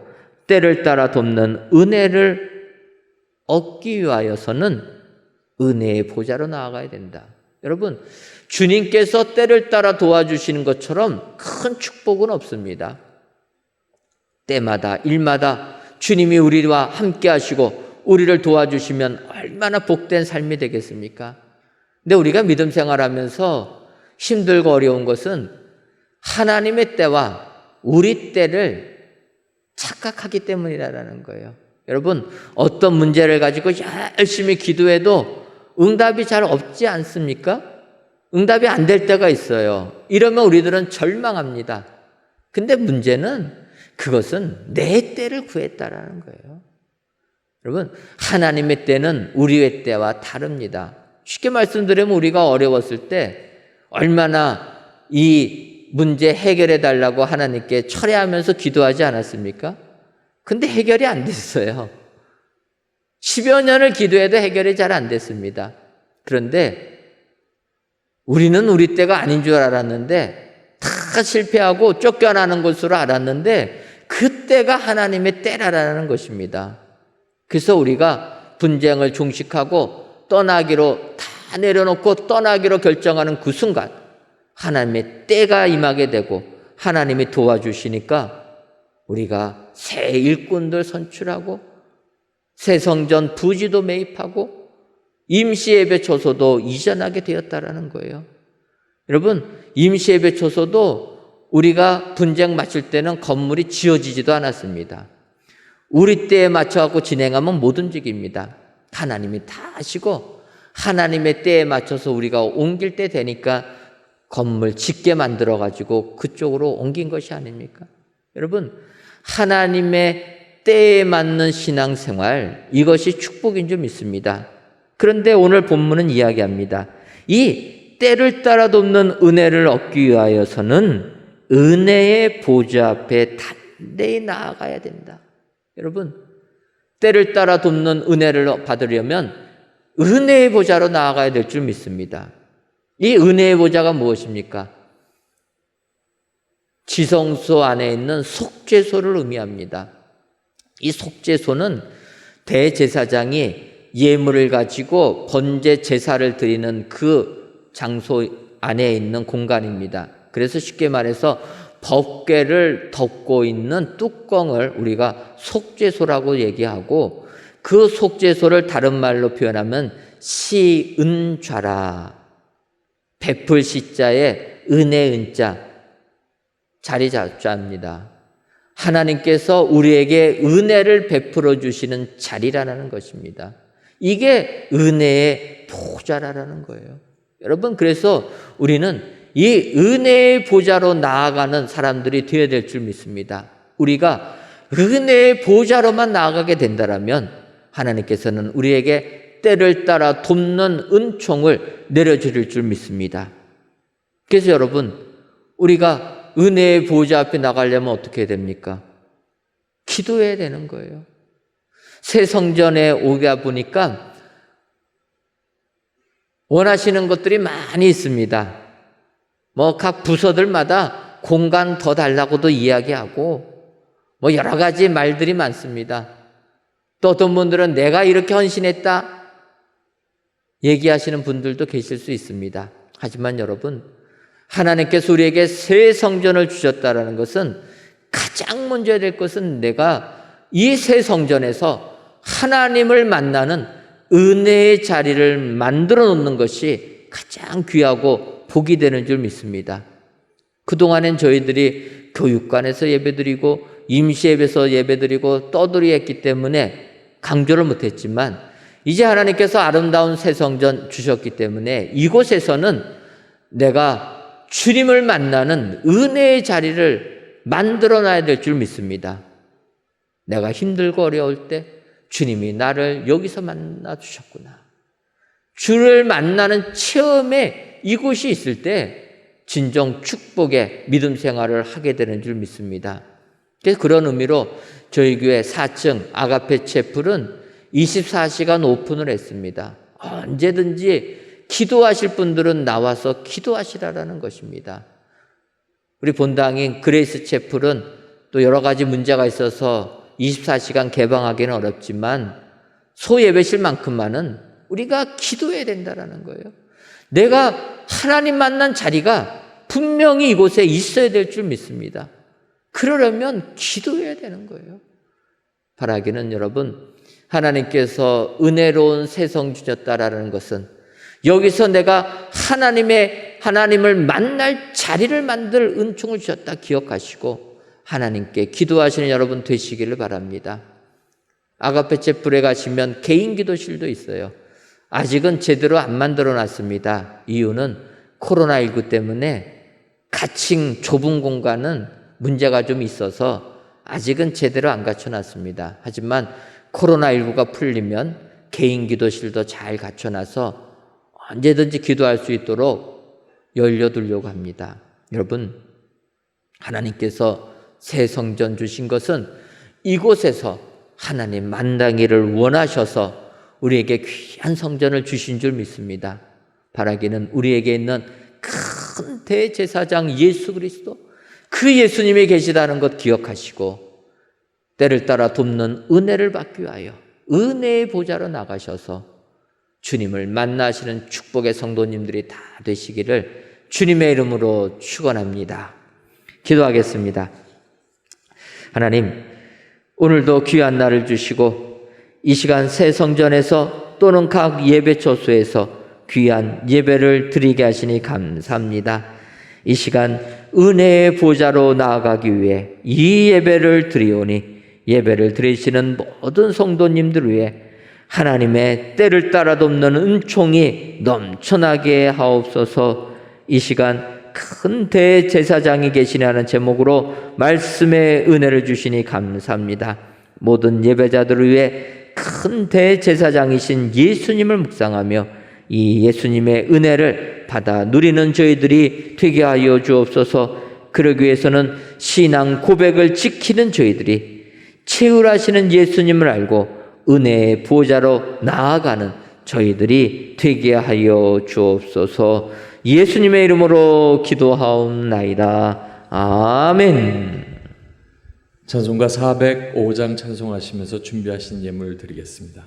때를 따라 돕는 은혜를 얻기 위하여서는 은혜의 보좌로 나아가야 된다. 여러분, 주님께서 때를 따라 도와주시는 것처럼 큰 축복은 없습니다. 때마다 일마다 주님이 우리와 함께 하시고 우리를 도와주시면 얼마나 복된 삶이 되겠습니까? 근데 우리가 믿음 생활하면서 힘들고 어려운 것은 하나님의 때와 우리 때를 착각하기 때문이라는 거예요. 여러분, 어떤 문제를 가지고 열심히 기도해도 응답이 잘 없지 않습니까? 응답이 안 될 때가 있어요. 이러면 우리들은 절망합니다. 근데 문제는 그것은 내 때를 구했다라는 거예요. 여러분, 하나님의 때는 우리의 때와 다릅니다. 쉽게 말씀드리면 우리가 어려웠을 때 얼마나 이 문제 해결해 달라고 하나님께 철회하면서 기도하지 않았습니까? 근데 해결이 안 됐어요. 10여 년을 기도해도 해결이 잘 안 됐습니다. 그런데 우리는 우리 때가 아닌 줄 알았는데 다 실패하고 쫓겨나는 것으로 알았는데 그때가 하나님의 때라는 것입니다. 그래서 우리가 분쟁을 종식하고 떠나기로 다 내려놓고 떠나기로 결정하는 그 순간 하나님의 때가 임하게 되고 하나님이 도와주시니까 우리가 새 일꾼들 선출하고 새 성전 부지도 매입하고 임시예배 초소도 이전하게 되었다라는 거예요. 여러분, 임시예배 초소도 우리가 분쟁 마칠 때는 건물이 지어지지도 않았습니다. 우리 때에 맞춰갖고 진행하면 못 움직입니다. 하나님이 다 하시고 하나님의 때에 맞춰서 우리가 옮길 때 되니까 건물 짓게 만들어가지고 그쪽으로 옮긴 것이 아닙니까? 여러분, 하나님의 때에 맞는 신앙생활, 이것이 축복인 줄 믿습니다. 그런데 오늘 본문은 이야기합니다. 이 때를 따라 돕는 은혜를 얻기 위하여서는 은혜의 보좌 앞에 담대히 나아가야 된다. 여러분, 때를 따라 돕는 은혜를 받으려면 은혜의 보좌로 나아가야 될 줄 믿습니다. 이 은혜의 보좌가 무엇입니까? 지성소 안에 있는 속죄소를 의미합니다. 이 속죄소는 대제사장이 예물을 가지고 번제 제사를 드리는 그 장소 안에 있는 공간입니다. 그래서 쉽게 말해서 법궤를 덮고 있는 뚜껑을 우리가 속죄소라고 얘기하고, 그 속죄소를 다른 말로 표현하면 시은좌라. 베풀 시자에 은혜 은자, 자리 자자입니다. 하나님께서 우리에게 은혜를 베풀어 주시는 자리라는 것입니다. 이게 은혜의 보좌라는 거예요. 여러분, 그래서 우리는 이 은혜의 보좌로 나아가는 사람들이 되어야 될 줄 믿습니다. 우리가 은혜의 보좌로만 나아가게 된다면 하나님께서는 우리에게 때를 따라 돕는 은총을 내려주실 줄 믿습니다. 그래서 여러분, 우리가 은혜의 보좌 앞에 나가려면 어떻게 해야 됩니까? 기도해야 되는 거예요. 새 성전에 오다 보니까 원하시는 것들이 많이 있습니다. 각 부서들마다 공간 더 달라고도 이야기하고 여러 가지 말들이 많습니다. 또 어떤 분들은 내가 이렇게 헌신했다 얘기하시는 분들도 계실 수 있습니다. 하지만 여러분, 하나님께서 우리에게 새 성전을 주셨다는 것은 가장 먼저 해야 될 것은 내가 이 새 성전에서 하나님을 만나는 은혜의 자리를 만들어 놓는 것이 가장 귀하고 복이 되는 줄 믿습니다. 그동안엔 저희들이 교육관에서 예배드리고 임시예배에서 예배드리고 떠들이 했기 때문에 강조를 못했지만, 이제 하나님께서 아름다운 새 성전 주셨기 때문에 이곳에서는 내가 주님을 만나는 은혜의 자리를 만들어 놔야 될 줄 믿습니다. 내가 힘들고 어려울 때 주님이 나를 여기서 만나 주셨구나. 주를 만나는 체험에 이곳이 있을 때 진정 축복의 믿음 생활을 하게 되는 줄 믿습니다. 그래서 그런 의미로 저희 교회 4층 아가페 채플은 24시간 오픈을 했습니다. 언제든지 기도하실 분들은 나와서 기도하시라는 것입니다. 우리 본당인 그레이스 채플은 또 여러 가지 문제가 있어서 24시간 개방하기는 어렵지만 소예배실만큼만은 우리가 기도해야 된다는 거예요. 내가 하나님 만난 자리가 분명히 이곳에 있어야 될 줄 믿습니다. 그러려면 기도해야 되는 거예요. 바라기는 여러분, 하나님께서 은혜로운 새성 주셨다라는 것은 여기서 내가 하나님을 만날 자리를 만들 은총을 주셨다 기억하시고 하나님께 기도하시는 여러분 되시기를 바랍니다. 아가페 채플에 가시면 개인 기도실도 있어요. 아직은 제대로 안 만들어 놨습니다. 이유는 코로나19 때문에 가칭 좁은 공간은 문제가 좀 있어서 아직은 제대로 안 갖춰놨습니다. 하지만 코로나19가 풀리면 개인 기도실도 잘 갖춰놔서 언제든지 기도할 수 있도록 열려두려고 합니다. 여러분, 하나님께서 새 성전 주신 것은 이곳에서 하나님 만나기를 원하셔서 우리에게 귀한 성전을 주신 줄 믿습니다. 바라기는 우리에게 있는 큰 대제사장 예수 그리스도, 그 예수님이 계시다는 것 기억하시고 때를 따라 돕는 은혜를 받기 위하여 은혜의 보좌로 나가셔서 주님을 만나시는 축복의 성도님들이 다 되시기를 주님의 이름으로 축원합니다. 기도하겠습니다. 하나님, 오늘도 귀한 날을 주시고 이 시간 새 성전에서 또는 각 예배 처소에서 귀한 예배를 드리게 하시니 감사합니다. 이 시간 은혜의 보좌로 나아가기 위해 이 예배를 드리오니 예배를 드리시는 모든 성도님들 위해 하나님의 때를 따라 돕는 은총이 넘쳐나게 하옵소서. 이 시간 큰 대제사장이 계시냐는 제목으로 말씀의 은혜를 주시니 감사합니다. 모든 예배자들을 위해 큰 대제사장이신 예수님을 묵상하며 이 예수님의 은혜를 받아 누리는 저희들이 되게 하여 주옵소서. 그러기 위해서는 신앙 고백을 지키는 저희들이 채울하시는 예수님을 알고 은혜의 보좌로 나아가는 저희들이 되게 하여 주옵소서. 예수님의 이름으로 기도하옵나이다. 아멘. 찬송가 405장 찬송하시면서 준비하신 예물 드리겠습니다.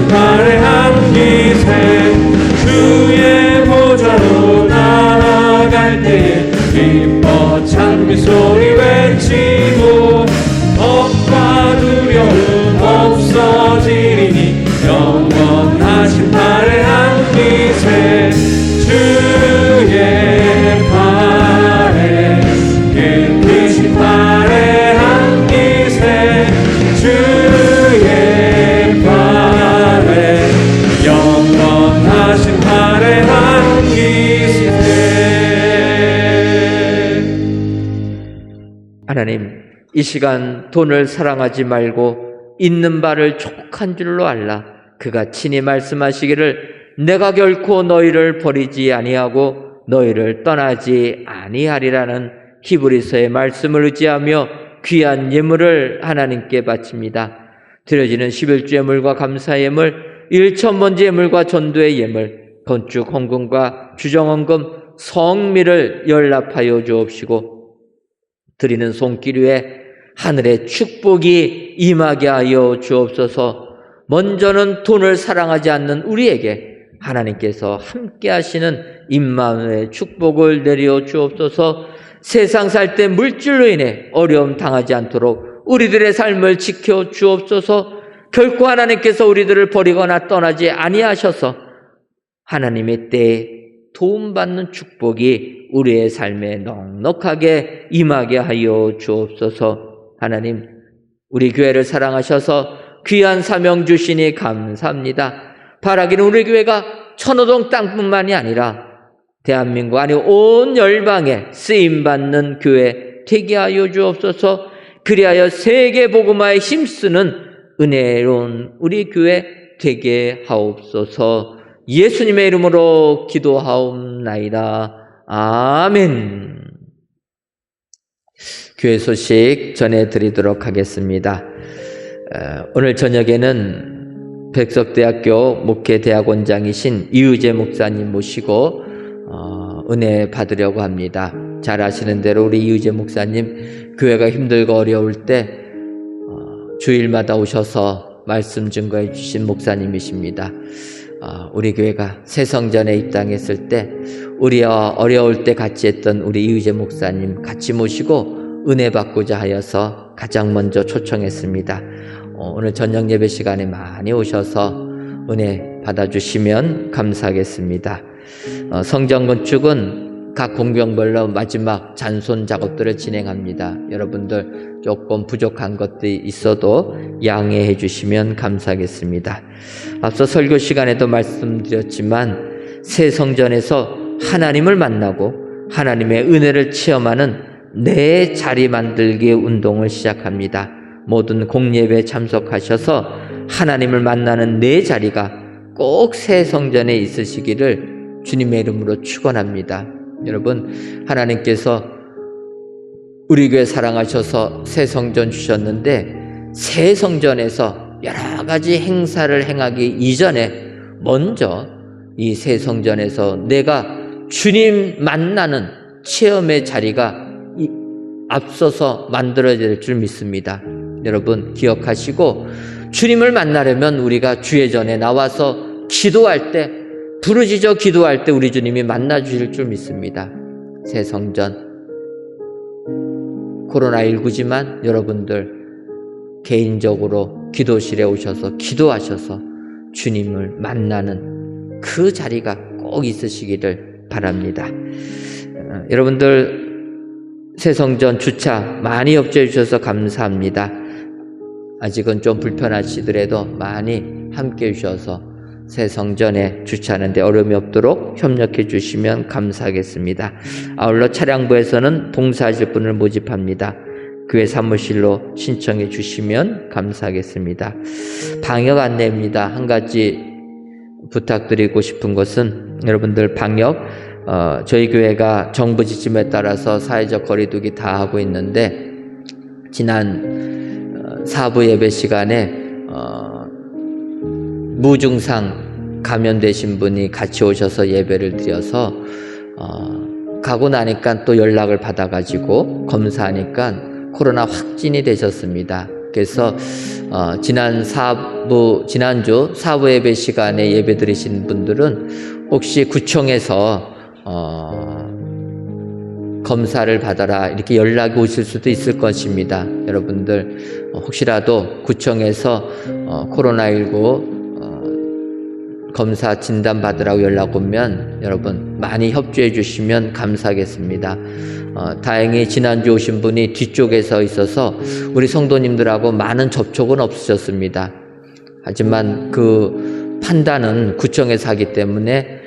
발에한 기세 주의 보좌로 나아갈 때에 기뻐 찬미 소리 외치고 겁과 두려움 없어지리니 영원하신 발에한 기세 주의 발에 깨끗이 발에한 기세 주의 발에 영원하신 발에한 기세. 하나님, 이 시간 돈을 사랑하지 말고 있는 바를 족한 줄로 알라. 그가 친히 말씀하시기를 내가 결코 너희를 버리지 아니하고 너희를 떠나지 아니하리라는 히브리서의 말씀을 의지하며 귀한 예물을 하나님께 바칩니다. 드려지는 11주 예물과 감사 예물, 1천번째 예물과 전도의 예물, 건축 헌금과 주정헌금, 성미를 연락하여 주옵시고 드리는 손길 위에 하늘의 축복이 임하게 하여 주옵소서. 먼저는 돈을 사랑하지 않는 우리에게 하나님께서 함께 하시는 임마누엘의 축복을 내려 주옵소서. 세상 살 때 물질로 인해 어려움 당하지 않도록 우리들의 삶을 지켜 주옵소서. 결코 하나님께서 우리들을 버리거나 떠나지 아니하셔서 하나님의 때에 도움받는 축복이 우리의 삶에 넉넉하게 임하게 하여 주옵소서. 하나님, 우리 교회를 사랑하셔서 귀한 사명 주시니 감사합니다. 바라기는 우리 교회가 천호동 땅뿐만이 아니라 대한민국 아니 온 열방에 쓰임받는 교회 되게 하여 주옵소서. 그리하여 세계 복음화에 힘쓰는 은혜로운 우리 교회 되게 하옵소서. 예수님의 이름으로 기도하옵나이다. 아멘. 교회 소식 전해드리도록 하겠습니다. 오늘 저녁에는 백석대학교 목회대학원장이신 이의재 목사님 모시고 은혜 받으려고 합니다. 잘 아시는 대로 우리 이의재 목사님 교회가 힘들고 어려울 때 주일마다 오셔서 말씀 증거해 주신 목사님이십니다. 우리 교회가 새성전에 입당했을 때 우리와 어려울 때 같이 했던 우리 이의재 목사님 같이 모시고 은혜 받고자 하여서 가장 먼저 초청했습니다. 오늘 저녁 예배 시간에 많이 오셔서 은혜 받아주시면 감사하겠습니다. 성전 건축은 각 공병별로 마지막 잔손 작업들을 진행합니다. 여러분들 조금 부족한 것들이 있어도 양해해 주시면 감사하겠습니다. 앞서 설교 시간에도 말씀드렸지만 새 성전에서 하나님을 만나고 하나님의 은혜를 체험하는 내 자리 만들기 운동을 시작합니다. 모든 공예배에 참석하셔서 하나님을 만나는 내 자리가 꼭 새 성전에 있으시기를 주님의 이름으로 축원합니다. 여러분, 하나님께서 우리 교회 사랑하셔서 새 성전 주셨는데 새 성전에서 여러 가지 행사를 행하기 이전에 먼저 이 새 성전에서 내가 주님 만나는 체험의 자리가 앞서서 만들어질 줄 믿습니다. 여러분 기억하시고 주님을 만나려면 우리가 주의 전에 나와서 기도할 때 부르짖어 기도할 때 우리 주님이 만나 주실 줄 믿습니다. 새 성전 코로나19지만 여러분들 개인적으로 기도실에 오셔서 기도하셔서 주님을 만나는 그 자리가 꼭 있으시기를 바랍니다. 여러분들 새 성전 주차 많이 협조해 주셔서 감사합니다. 아직은 좀 불편하시더라도 많이 함께 해 주셔서 새 성전에 주차하는 데 어려움이 없도록 협력해 주시면 감사하겠습니다. 아울러 차량부에서는 봉사하실 분을 모집합니다. 교회 사무실로 신청해 주시면 감사하겠습니다. 방역 안내입니다. 한 가지 부탁드리고 싶은 것은 여러분들 방역 저희 교회가 정부 지침에 따라서 사회적 거리두기 다 하고 있는데 지난 사부 예배 시간에 무증상 감염되신 분이 같이 오셔서 예배를 드려서 가고 나니까 또 연락을 받아가지고 검사하니까 코로나 확진이 되셨습니다. 그래서 지난 지난주 사부 예배 시간에 예배 드리신 분들은 혹시 구청에서 검사를 받아라 이렇게 연락이 오실 수도 있을 것입니다. 여러분들 혹시라도 구청에서 코로나19 검사 진단 받으라고 연락 오면 여러분 많이 협조해 주시면 감사하겠습니다. 다행히 지난주 오신 분이 뒤쪽에서 있어서 우리 성도님들하고 많은 접촉은 없으셨습니다. 하지만 그 판단은 구청에서 하기 때문에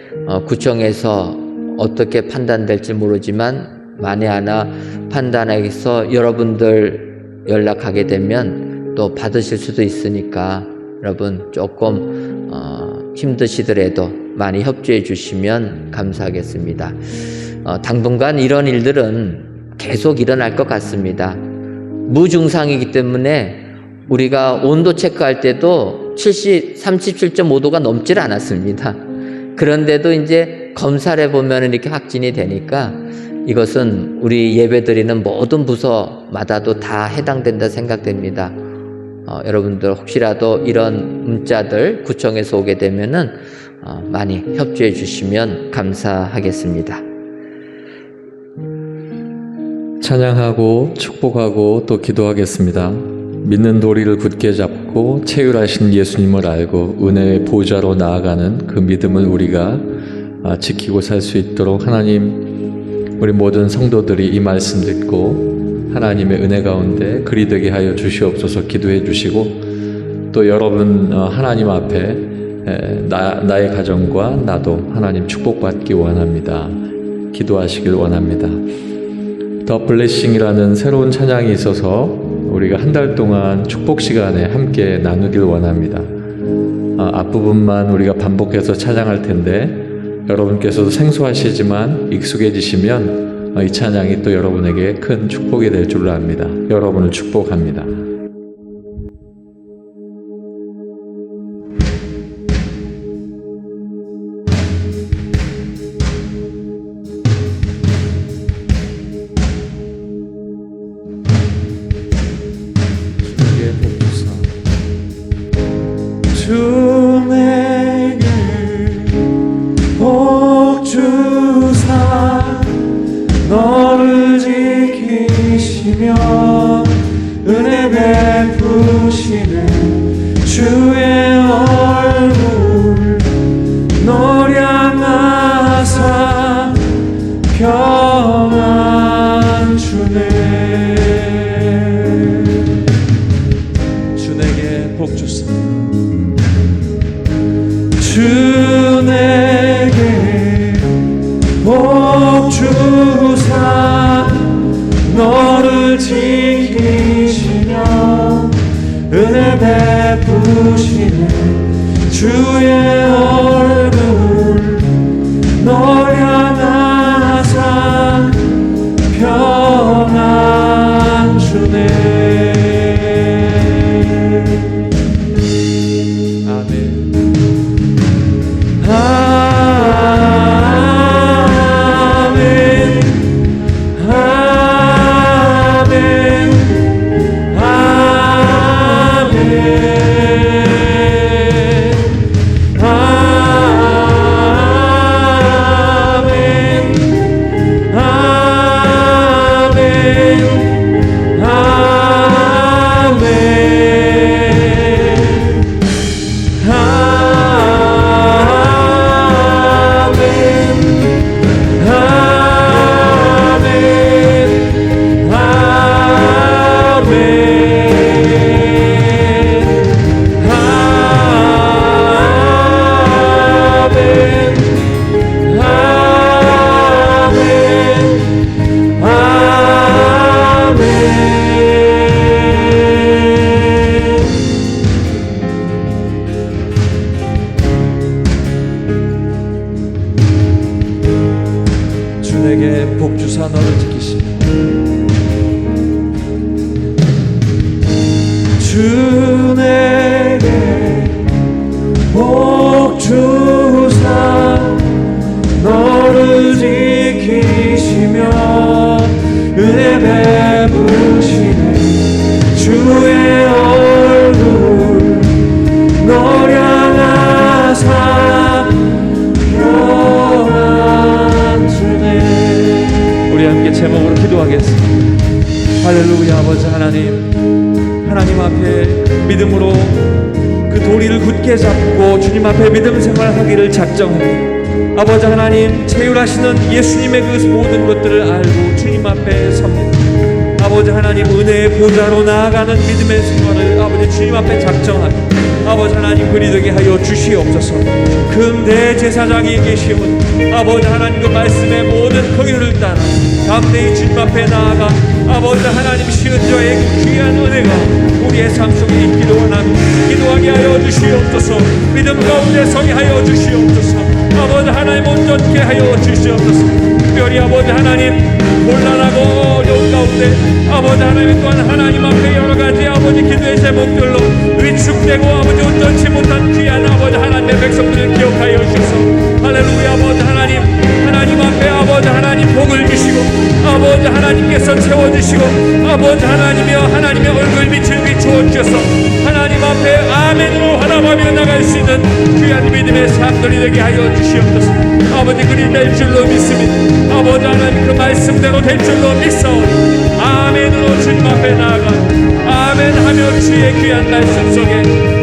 구청에서 어떻게 판단될지 모르지만 만에 하나 판단해서 여러분들 연락하게 되면 또 받으실 수도 있으니까 여러분 조금 힘드시더라도 많이 협조해 주시면 감사하겠습니다. 당분간 이런 일들은 계속 일어날 것 같습니다. 무증상이기 때문에 우리가 온도 체크할 때도 37.5도가 넘질 않았습니다. 그런데도 이제 검사를 해보면 이렇게 확진이 되니까 이것은 우리 예배드리는 모든 부서마다도 다 해당된다 생각됩니다. 여러분들 혹시라도 이런 문자들 구청에서 오게 되면은 많이 협조해 주시면 감사하겠습니다. 찬양하고 축복하고 또 기도하겠습니다. 믿는 도리를 굳게 잡고 체휼하신 예수님을 알고 은혜의 보좌로 나아가는 그 믿음을 우리가 지키고 살 수 있도록 하나님, 우리 모든 성도들이 이 말씀 듣고 하나님의 은혜 가운데 그리 되게 하여 주시옵소서. 기도해 주시고 또 여러분 하나님 앞에 나의 가정과 나도 하나님 축복받기 원합니다. 기도하시길 원합니다. 더 블레싱이라는 새로운 찬양이 있어서 우리가 한 달 동안 축복 시간에 함께 나누길 원합니다. 앞부분만 우리가 반복해서 찬양할 텐데 여러분께서도 생소하시지만 익숙해지시면 이 찬양이 또 여러분에게 큰 축복이 될 줄로 압니다. 여러분을 축복합니다. 주 내게 복 주사 너를 지키시며 은혜 베푸시는 주의 얼굴 노량하사 평안 주네. 주 내게 복 주사 주 내게 복 주사 너를 지키시며 은혜 베푸시는 주의 얼굴 노량하사 평안 주네. 주 내게 복 주사 너를 지키시며 은혜 베푸시네 주의 얼굴 기도하겠습니다. 할렐루야. 아버지 하나님 앞에 믿음으로 그 도리를 굳게 잡고 주님 앞에 믿음 생활하기를 작정합니다. 아버지 하나님, 체휼하시는 예수님의 그 모든 것들을 알고 주님 앞에 섭니다. 아버지 하나님, 은혜의 보좌로 나아가는 믿음의 생활을 아버지 주님 앞에 작정합니다. 아버지 하나님, 그리 되게 하여 주시옵소서. 금대제사장이 계시온 아버지 하나님, 그 말씀의 모든 거기를 따라 담대히 주님 앞에 나아가 아버지 하나님, 시은 자의 귀한 은혜가 우리의 삶 속에 있기를 원합니다. 기도하게 하여 주시옵소서. 믿음 가운데 서게 하여 주시옵소서. 아버지 하나님, 온전케 하여 주시옵소서. 특별히 아버지 하나님, 곤란하고 어려운 가운데 아버지 하나님 또한 하나님 앞에 여러 가지 아버지 기도의 제목들로 위축되고 아버지 온전치 못한 귀한 아버지 하나님의 백성들을 기억하여 주소서. 할렐루야. 아버지 하나님 앞에 아버지 하나님 복을 주시고 아버지 하나님께서 채워주시고 아버지 하나님이여 하나님의 얼굴 빛을 비추어 주셔서 하나님 앞에 아멘으로 화답하며 나갈 수 있는 귀한 믿음의 삶들이 되게 하여 주시옵소서. 아버지, 그리 될 줄로 믿습니다. 아버지 하나님, 그 말씀대로 될 줄로 믿사오니 아멘으로 주님 앞에 나아가 아멘하며 주의 귀한 말씀 속에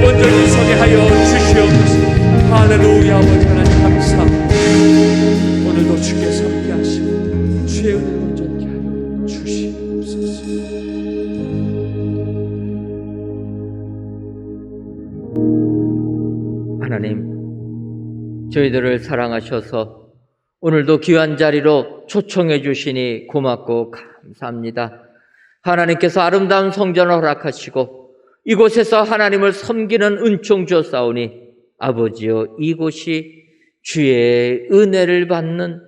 온전히 서게 하여 주시옵소서. 할렐루야. 아버지 하나님 감사합니다. 오늘도 주께서 함께 하시고 주의 은혜를 온전히 하여 주시옵소서. 하나님, 저희들을 사랑하셔서 오늘도 귀한 자리로 초청해 주시니 고맙고 감사합니다. 하나님께서 아름다운 성전을 허락하시고 이곳에서 하나님을 섬기는 은총 주었사오니 아버지여, 이곳이 주의 은혜를 받는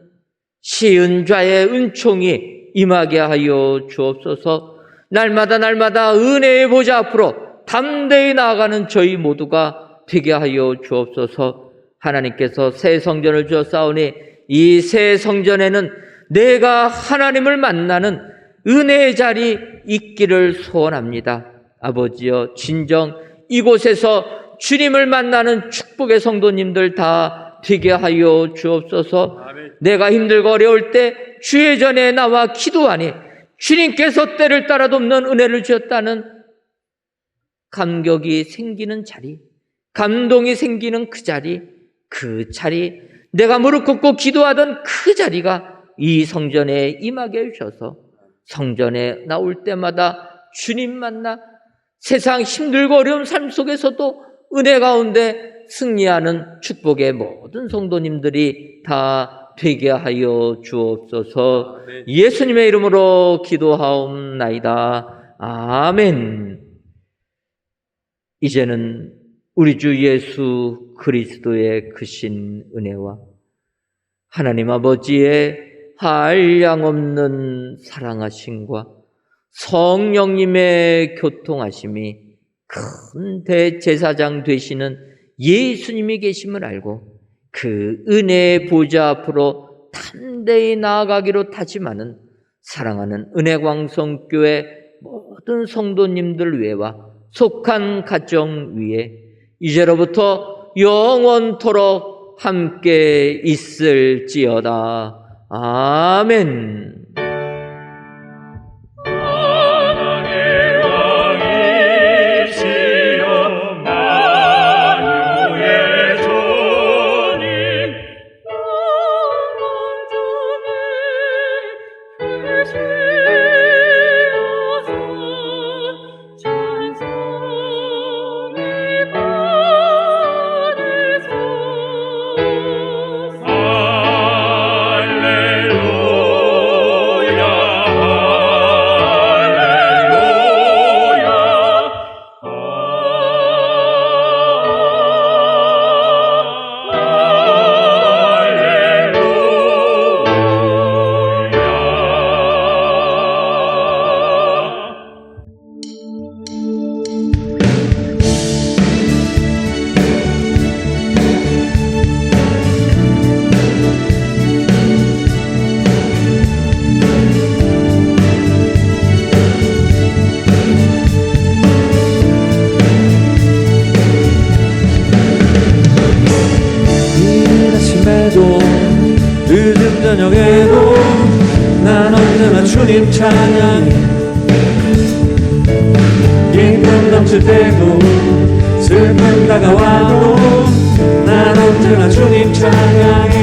시은좌의 은총이 임하게 하여 주옵소서. 날마다 은혜의 보좌 앞으로 담대히 나아가는 저희 모두가 되게 하여 주옵소서. 하나님께서 새 성전을 주었사오니 이 새 성전에는 내가 하나님을 만나는 은혜의 자리 있기를 소원합니다. 아버지여, 진정 이곳에서 주님을 만나는 축복의 성도님들 다 되게 하여 주옵소서. 내가 힘들고 어려울 때 주의 전에 나와 기도하니 주님께서 때를 따라 돕는 은혜를 주셨다는 감격이 생기는 자리, 감동이 생기는 그 자리, 내가 무릎 꿇고 기도하던 그 자리가 이 성전에 임하게 해주셔서 성전에 나올 때마다 주님 만나 세상 힘들고 어려운 삶 속에서도 은혜 가운데 승리하는 축복의 모든 성도님들이 다 되게 하여 주옵소서. 예수님의 이름으로 기도하옵나이다. 아멘. 이제는 우리 주 예수 그리스도의 크신 은혜와 하나님 아버지의 한량없는 사랑하심과 성령님의 교통하심이 큰 대제사장 되시는 예수님이 계심을 알고 그 은혜의 보좌 앞으로 담대히 나아가기로 다짐하는 사랑하는 은혜광성교회 모든 성도님들 위에와 속한 가정 위에 이제로부터 영원토록 함께 있을지어다. 아멘. 늦은 저녁에도 난 언제나 주님 찬양해. 기쁨 넘칠 때도 슬픔 다가와도 난 언제나 주님 찬양해.